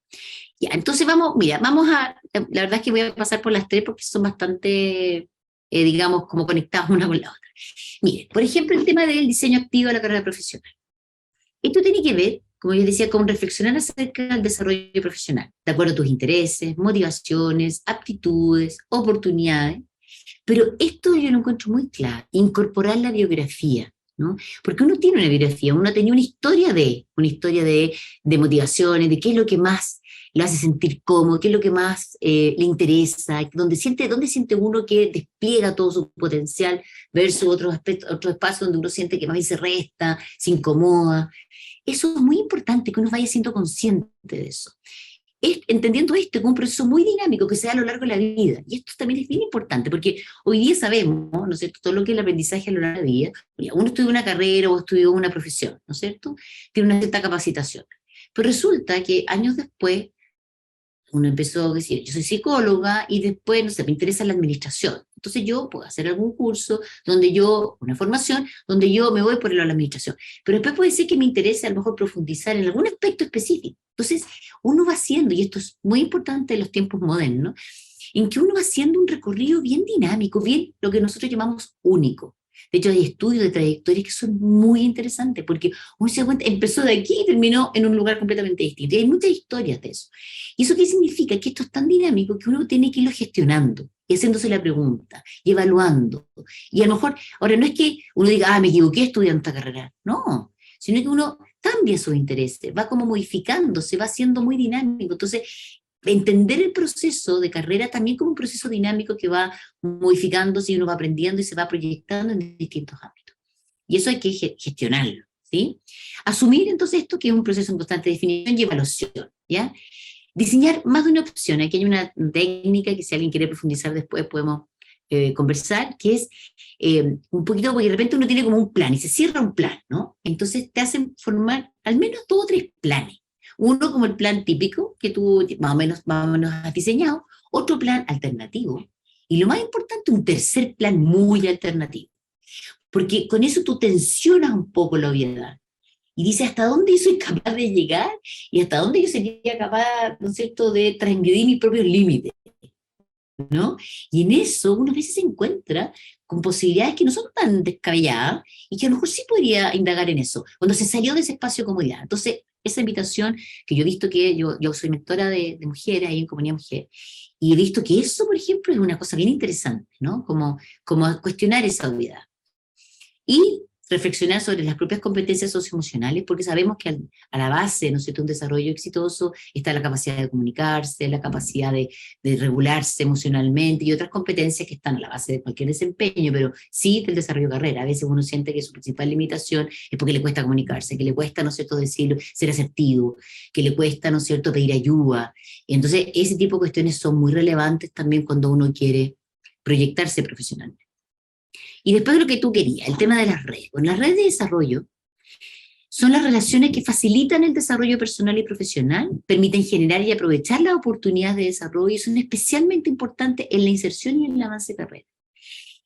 Ya, entonces vamos, mira, la verdad es que voy a pasar por las tres porque son bastante, digamos, como conectadas una con la otra. Mire, por ejemplo, el tema del diseño activo de la carrera profesional. Esto tiene que ver, como yo decía, con reflexionar acerca del desarrollo profesional, de acuerdo a tus intereses, motivaciones, aptitudes, oportunidades, pero esto yo lo encuentro muy claro, incorporar la biografía, ¿no? Porque uno tiene una biografía, uno tenía una historia de motivaciones, de qué es lo que más lo hace sentir cómodo, qué es lo que más le interesa, dónde siente uno que despliega todo su potencial versus otros aspectos, otros espacios donde uno siente que más bien se resta, se incomoda. Eso es muy importante, que uno vaya siendo consciente de eso entendiendo esto como un proceso muy dinámico que se da a lo largo de la vida. Y esto también es bien importante, porque hoy día sabemos, ¿no es cierto?, todo lo que es el aprendizaje a lo largo de la vida. Uno estudia una carrera o estudió una profesión, ¿no es cierto?, tiene una cierta capacitación. Pero resulta que años después uno empezó a decir, yo soy psicóloga y después, no sé, me interesa la administración. Entonces yo puedo hacer algún curso una formación, donde yo me voy por la administración. Pero después puede ser que me interese a lo mejor profundizar en algún aspecto específico. Entonces uno va haciendo, y esto es muy importante en los tiempos modernos, en que uno va haciendo un recorrido bien dinámico, bien lo que nosotros llamamos único. De hecho, hay estudios de trayectorias que son muy interesantes, porque uno se da cuenta, empezó de aquí y terminó en un lugar completamente distinto. Y hay muchas historias de eso. ¿Y eso qué significa? Que esto es tan dinámico que uno tiene que irlo gestionando y haciéndose la pregunta y evaluando. Y a lo mejor, ahora no es que uno diga, me equivoqué estudiando esta carrera. No, sino que uno cambia sus intereses, va como modificándose, va siendo muy dinámico. Entonces, entender el proceso de carrera también como un proceso dinámico que va modificándose y uno va aprendiendo y se va proyectando en distintos ámbitos. Y eso hay que gestionarlo, ¿sí? Asumir entonces esto que es un proceso en constante definición y evaluación, ¿ya? Diseñar más de una opción. Aquí hay una técnica que si alguien quiere profundizar después podemos conversar, que es un poquito, porque de repente uno tiene como un plan y se cierra un plan, ¿no? Entonces te hacen formar al menos 2 o 3 planes. Uno como el plan típico que tú más o menos has diseñado, otro plan alternativo, y lo más importante, un tercer plan muy alternativo. Porque con eso tú tensionas un poco la obviedad y dices hasta dónde yo soy capaz de llegar y hasta dónde yo sería capaz, ¿no es cierto?, de transgredir mis propios límites, ¿no? Y en eso uno a veces se encuentra con posibilidades que no son tan descabelladas y que a lo mejor sí podría indagar en eso, cuando se salió de ese espacio de comodidad. Entonces, esa invitación que yo he visto que yo soy mentora de mujeres ahí en Comunidad Mujer, y he visto que eso, por ejemplo, es una cosa bien interesante, ¿no? Como cuestionar esa obviedad. Y reflexionar sobre las propias competencias socioemocionales, porque sabemos que a la base, ¿no es cierto?, un desarrollo exitoso está la capacidad de comunicarse, la capacidad de regularse emocionalmente y otras competencias que están a la base de cualquier desempeño, pero sí del desarrollo de carrera. A veces uno siente que su principal limitación es porque le cuesta comunicarse, que le cuesta, ¿no es cierto?, decirlo, ser asertivo, que le cuesta, ¿no es cierto?, pedir ayuda. Entonces, ese tipo de cuestiones son muy relevantes también cuando uno quiere proyectarse profesionalmente. Y después de lo que tú querías, el tema de las redes. Bueno, las redes de desarrollo son las relaciones que facilitan el desarrollo personal y profesional, permiten generar y aprovechar las oportunidades de desarrollo y son especialmente importantes en la inserción y en el avance de carrera.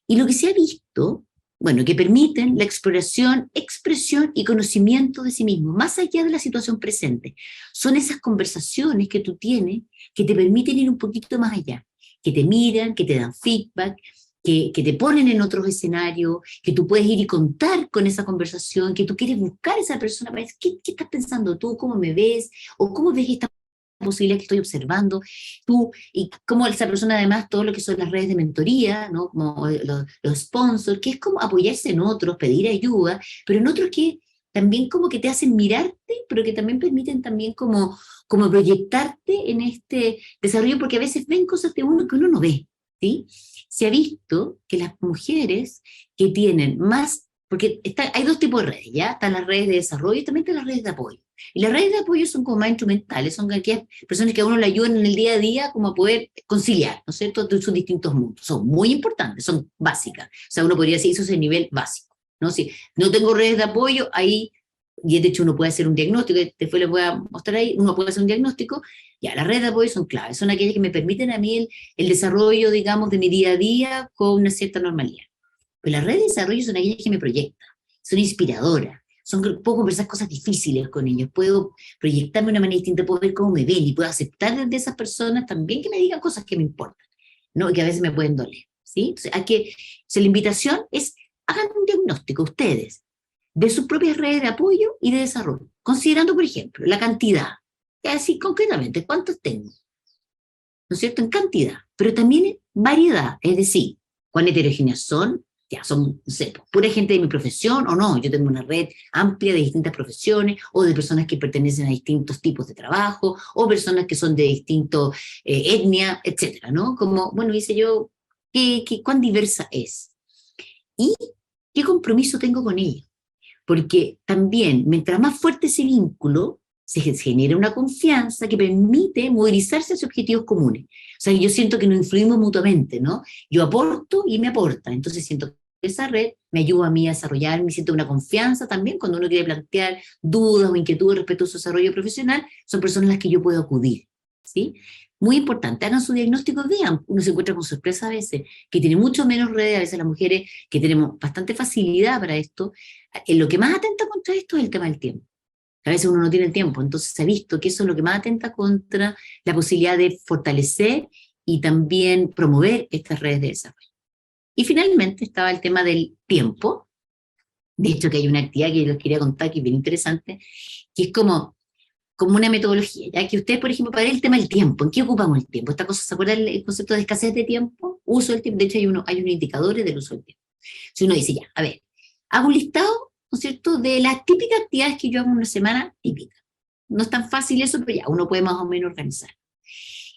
Y lo que se ha visto, bueno, que permiten la exploración, expresión y conocimiento de sí mismo, más allá de la situación presente. Son esas conversaciones que tú tienes que te permiten ir un poquito más allá, que te miran, que te dan feedback, que te ponen en otros escenarios, que tú puedes ir y contar con esa conversación, que tú quieres buscar a esa persona para decir, ¿qué estás pensando tú? ¿Cómo me ves? ¿O cómo ves esta posibilidad que estoy observando? Tú, y cómo esa persona además, todo lo que son las redes de mentoría, ¿no? Como los sponsors, que es como apoyarse en otros, pedir ayuda, pero en otros que también como que te hacen mirarte, pero que también permiten también como proyectarte en este desarrollo, porque a veces ven cosas de uno que uno no ve, ¿sí? Se ha visto que las mujeres que tienen más, porque hay 2 tipos de redes, ¿ya? Están las redes de desarrollo y también están las redes de apoyo. Y las redes de apoyo son como más instrumentales, son aquellas personas que a uno le ayudan en el día a día como a poder conciliar, ¿no es cierto?, de sus distintos mundos. Son muy importantes, son básicas. O sea, uno podría decir, eso es el nivel básico, ¿no? Si no tengo redes de apoyo, ahí, y de hecho uno puede hacer un diagnóstico, después les voy a mostrar ahí, uno puede hacer un diagnóstico. Ya, las redes de apoyo son claves, son aquellas que me permiten a mí el desarrollo, digamos, de mi día a día con una cierta normalidad. Pero las redes de desarrollo son aquellas que me proyectan, son inspiradoras, puedo conversar cosas difíciles con ellos, puedo proyectarme de una manera distinta, puedo ver cómo me ven y puedo aceptar de esas personas también que me digan cosas que me importan, ¿no? Y que a veces me pueden doler, ¿sí? Entonces, la invitación es, hagan un diagnóstico ustedes de sus propias redes de apoyo y de desarrollo, considerando, por ejemplo, la cantidad, así concretamente, ¿cuántos tengo? ¿No es cierto?, en cantidad, pero también en variedad, es decir, cuán heterogéneas son, ya son, no sé, pura gente de mi profesión o no, yo tengo una red amplia de distintas profesiones o de personas que pertenecen a distintos tipos de trabajo o personas que son de distinto etnia, etcétera, ¿no? Como, bueno, dice yo, ¿cuán diversa es? Y ¿qué compromiso tengo con ella? Porque también, mientras más fuerte ese vínculo, se genera una confianza que permite movilizarse hacia objetivos comunes. O sea, yo siento que nos influimos mutuamente, ¿no? Yo aporto y me aporta, entonces siento que esa red me ayuda a mí a desarrollarme, siento una confianza también cuando uno quiere plantear dudas o inquietudes respecto a su desarrollo profesional, son personas a las que yo puedo acudir, ¿sí? Muy importante, hagan su diagnóstico, vean, uno se encuentra con sorpresa a veces, que tiene mucho menos redes, a veces las mujeres que tenemos bastante facilidad para esto, lo que más atenta contra esto es el tema del tiempo. A veces uno no tiene el tiempo, entonces se ha visto que eso es lo que más atenta contra la posibilidad de fortalecer y también promover estas redes de desarrollo. Y finalmente estaba el tema del tiempo. De hecho, que hay una actividad que les quería contar que es bien interesante, que es como una metodología, ya que ustedes, por ejemplo, para el tema del tiempo, ¿en qué ocupamos el tiempo? Esta cosa, ¿se acuerdan el concepto de escasez de tiempo? Uso del tiempo, de hecho hay unos indicadores del uso del tiempo. Si uno dice, ya, a ver, hago un listado, ¿no es cierto?, de las típicas actividades que yo hago en una semana típica. No es tan fácil eso, pero ya, uno puede más o menos organizar.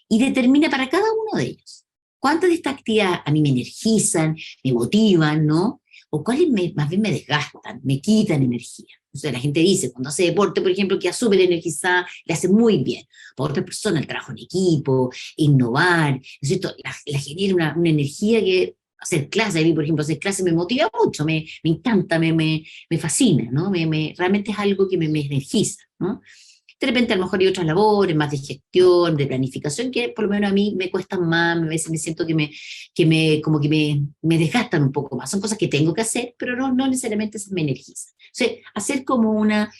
Y determina para cada uno de ellos cuántas de estas actividades a mí me energizan, me motivan, ¿no? O cuáles más bien me desgastan, me quitan energía. O sea, la gente dice, cuando hace deporte, por ejemplo, queda súper energizada, le hace muy bien. Para otras personas, el trabajo en equipo, innovar, ¿no es cierto? La genera una energía que hacer clase, a mí, por ejemplo, hacer clase me motiva mucho, me encanta, me fascina, ¿no? Realmente es algo que me energiza, ¿no? De repente a lo mejor hay otras labores, más de gestión, de planificación, que por lo menos a mí me cuestan más, a veces me siento como que me desgastan un poco más. Son cosas que tengo que hacer, pero no necesariamente se me energizan. O sea, hacer como una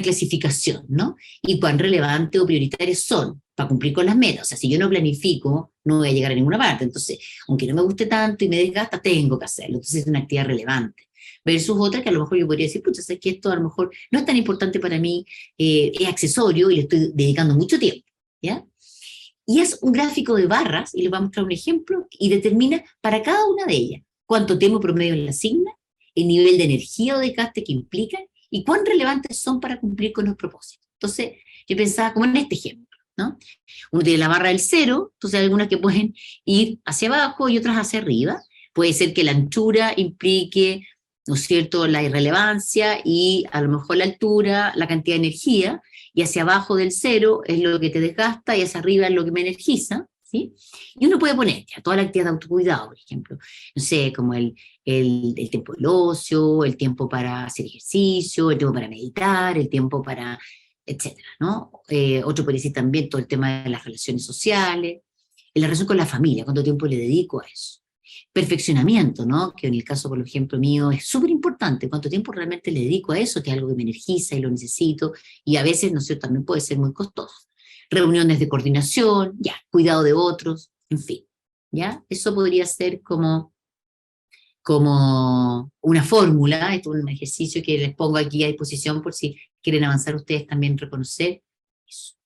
clasificación, ¿no? Y cuán relevantes o prioritarios son para cumplir con las metas. O sea, si yo no planifico, no voy a llegar a ninguna parte. Entonces, aunque no me guste tanto y me desgasta, tengo que hacerlo. Entonces es una actividad relevante versus otra que a lo mejor yo podría decir, pucha, sé que esto a lo mejor no es tan importante para mí, es accesorio y le estoy dedicando mucho tiempo, ¿ya? Y es un gráfico de barras, y les voy a mostrar un ejemplo, y determina para cada una de ellas cuánto tiempo promedio le asigna, el nivel de energía o desgaste que implican, y cuán relevantes son para cumplir con los propósitos. Entonces, yo pensaba como en este ejemplo, ¿no? Uno tiene la barra del cero, entonces hay algunas que pueden ir hacia abajo y otras hacia arriba. Puede ser que la anchura implique, ¿no es cierto?, la irrelevancia y a lo mejor la altura, la cantidad de energía, y hacia abajo del cero es lo que te desgasta y hacia arriba es lo que me energiza, ¿sí? Y uno puede poner ya toda la actividad de autocuidado, por ejemplo, no sé, como el tiempo del ocio, el tiempo para hacer ejercicio, el tiempo para meditar, el tiempo para, etcétera, ¿no? Otro puede decir también todo el tema de las relaciones sociales, en la relación con la familia, cuánto tiempo le dedico a eso. Perfeccionamiento, ¿no? Que en el caso, por ejemplo, mío, es súper importante. ¿Cuánto tiempo realmente le dedico a eso? Que es algo que me energiza y lo necesito. Y a veces, no sé, también puede ser muy costoso. Reuniones de coordinación, ya, cuidado de otros, en fin. ¿Ya? Eso podría ser como una fórmula. Esto es un ejercicio que les pongo aquí a disposición por si quieren avanzar ustedes también reconocer eso.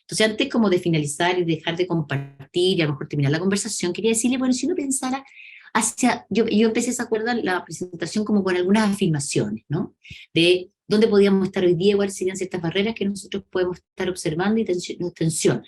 Entonces, antes como de finalizar y dejar de compartir y a lo mejor terminar la conversación, quería decirle, bueno, si uno pensara yo empecé, ¿se acuerdan? La presentación como con algunas afirmaciones, ¿no? De dónde podíamos estar hoy día, cuáles serían ciertas barreras que nosotros podemos estar observando y nos tensionan.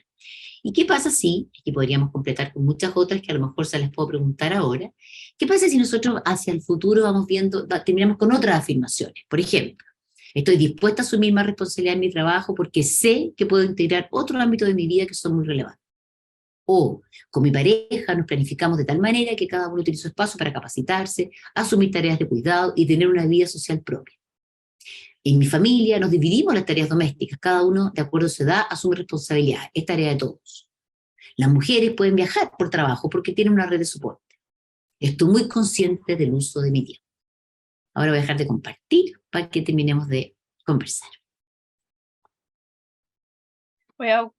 ¿Y qué pasa si, y podríamos completar con muchas otras que a lo mejor se les puedo preguntar ahora, qué pasa si nosotros hacia el futuro vamos viendo, terminamos con otras afirmaciones? Por ejemplo, estoy dispuesta a asumir más responsabilidad en mi trabajo porque sé que puedo integrar otros ámbitos de mi vida que son muy relevantes. O con mi pareja nos planificamos de tal manera que cada uno tiene su espacio para capacitarse, asumir tareas de cuidado y tener una vida social propia. En mi familia nos dividimos las tareas domésticas, cada uno de acuerdo a su edad asume responsabilidad, es tarea de todos. Las mujeres pueden viajar por trabajo porque tienen una red de soporte. Estoy muy consciente del uso de mi tiempo. Ahora voy a dejar de compartir para que terminemos de conversar. Voy a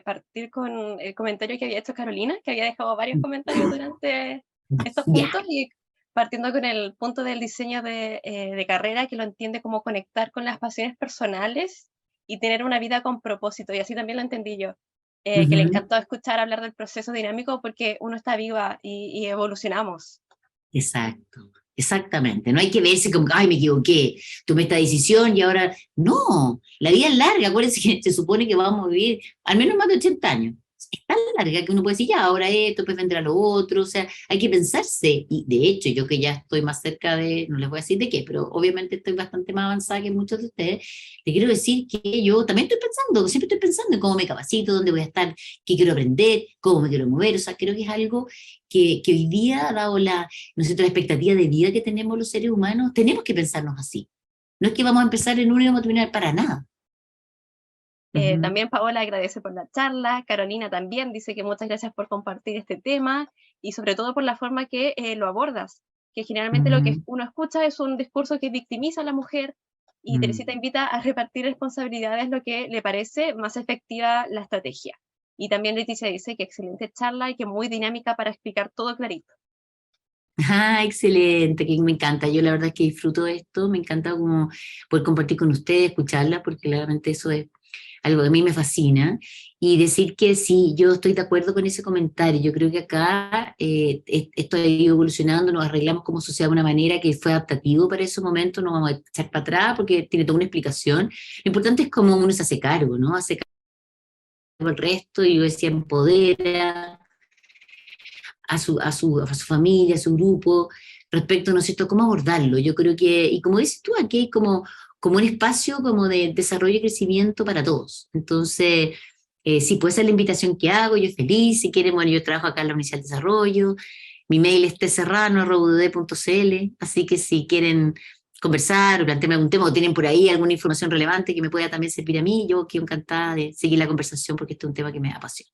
partir con el comentario que había hecho Carolina, que había dejado varios comentarios durante estos puntos, y partiendo con el punto del diseño de carrera, que lo entiende como conectar con las pasiones personales y tener una vida con propósito, y así también lo entendí yo. Que le encantó escuchar hablar del proceso dinámico porque uno está viva y evolucionamos. Exacto, exactamente. No hay que verse como, ay, me equivoqué, tomé esta decisión y ahora, no, la vida es larga, acuérdense que se supone que vamos a vivir al menos más de 80 años. Es tan larga que uno puede decir, ya, ahora esto, pues vendrá lo otro, o sea, hay que pensarse. Y de hecho, yo que ya estoy más cerca de, no les voy a decir de qué, pero obviamente estoy bastante más avanzada que muchos de ustedes, les quiero decir que yo también estoy pensando, siempre estoy pensando en cómo me capacito, dónde voy a estar, qué quiero aprender, cómo me quiero mover, o sea, creo que es algo que hoy día, dado ¿no es cierto?, la expectativa de vida que tenemos los seres humanos, tenemos que pensarnos así. No es que vamos a empezar en uno y vamos a terminar para nada. También Paola agradece por la charla, Carolina también dice que muchas gracias por compartir este tema y sobre todo por la forma que lo abordas, que generalmente lo que uno escucha es un discurso que victimiza a la mujer, y Teresita invita a repartir responsabilidades, lo que le parece más efectiva la estrategia. Y también Leticia dice que excelente charla y que muy dinámica para explicar todo clarito. Ah, excelente, que me encanta. Yo la verdad es que disfruto de esto, me encanta como poder compartir con ustedes, escucharla, porque claramente eso es algo que a mí me fascina. Y decir que sí, yo estoy de acuerdo con ese comentario. Yo creo que acá esto ha ido evolucionando, nos arreglamos como sociedad de una manera que fue adaptativo para ese momento, no vamos a echar para atrás porque tiene toda una explicación. Lo importante es cómo uno se hace cargo, ¿no? Hace cargo del resto y yo decía, empodera a su familia, a su grupo, respecto, ¿no es cierto?, cómo abordarlo. Yo creo que, y como dices tú, aquí hay como un espacio como de desarrollo y crecimiento para todos. Entonces, sí, puede ser la invitación que hago, yo feliz, si quieren, bueno, yo trabajo acá en la Universidad de Desarrollo, mi mail es tserrano@udd.cl, así que si quieren conversar o plantearme algún tema o tienen por ahí alguna información relevante que me pueda también servir a mí, yo quedo encantada de seguir la conversación porque este es un tema que me apasiona.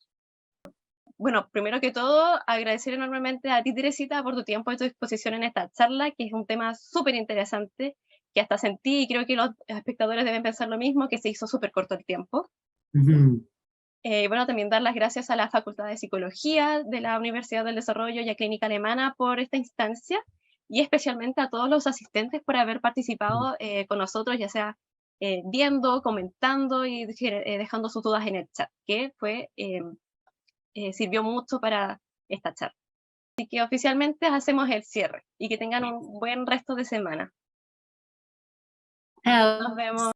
Bueno, primero que todo, agradecer enormemente a ti, Teresita, por tu tiempo y tu disposición en esta charla, que es un tema súper interesante, que hasta sentí, y creo que los espectadores deben pensar lo mismo, que se hizo súper corto el tiempo. Ujú. Bueno, también dar las gracias a la Facultad de Psicología de la Universidad del Desarrollo y a Clínica Alemana por esta instancia, y especialmente a todos los asistentes por haber participado con nosotros, ya sea viendo, comentando y dejando sus dudas en el chat, que sirvió mucho para esta charla. Así que oficialmente hacemos el cierre y que tengan un buen resto de semana. Nos Chao. vemos.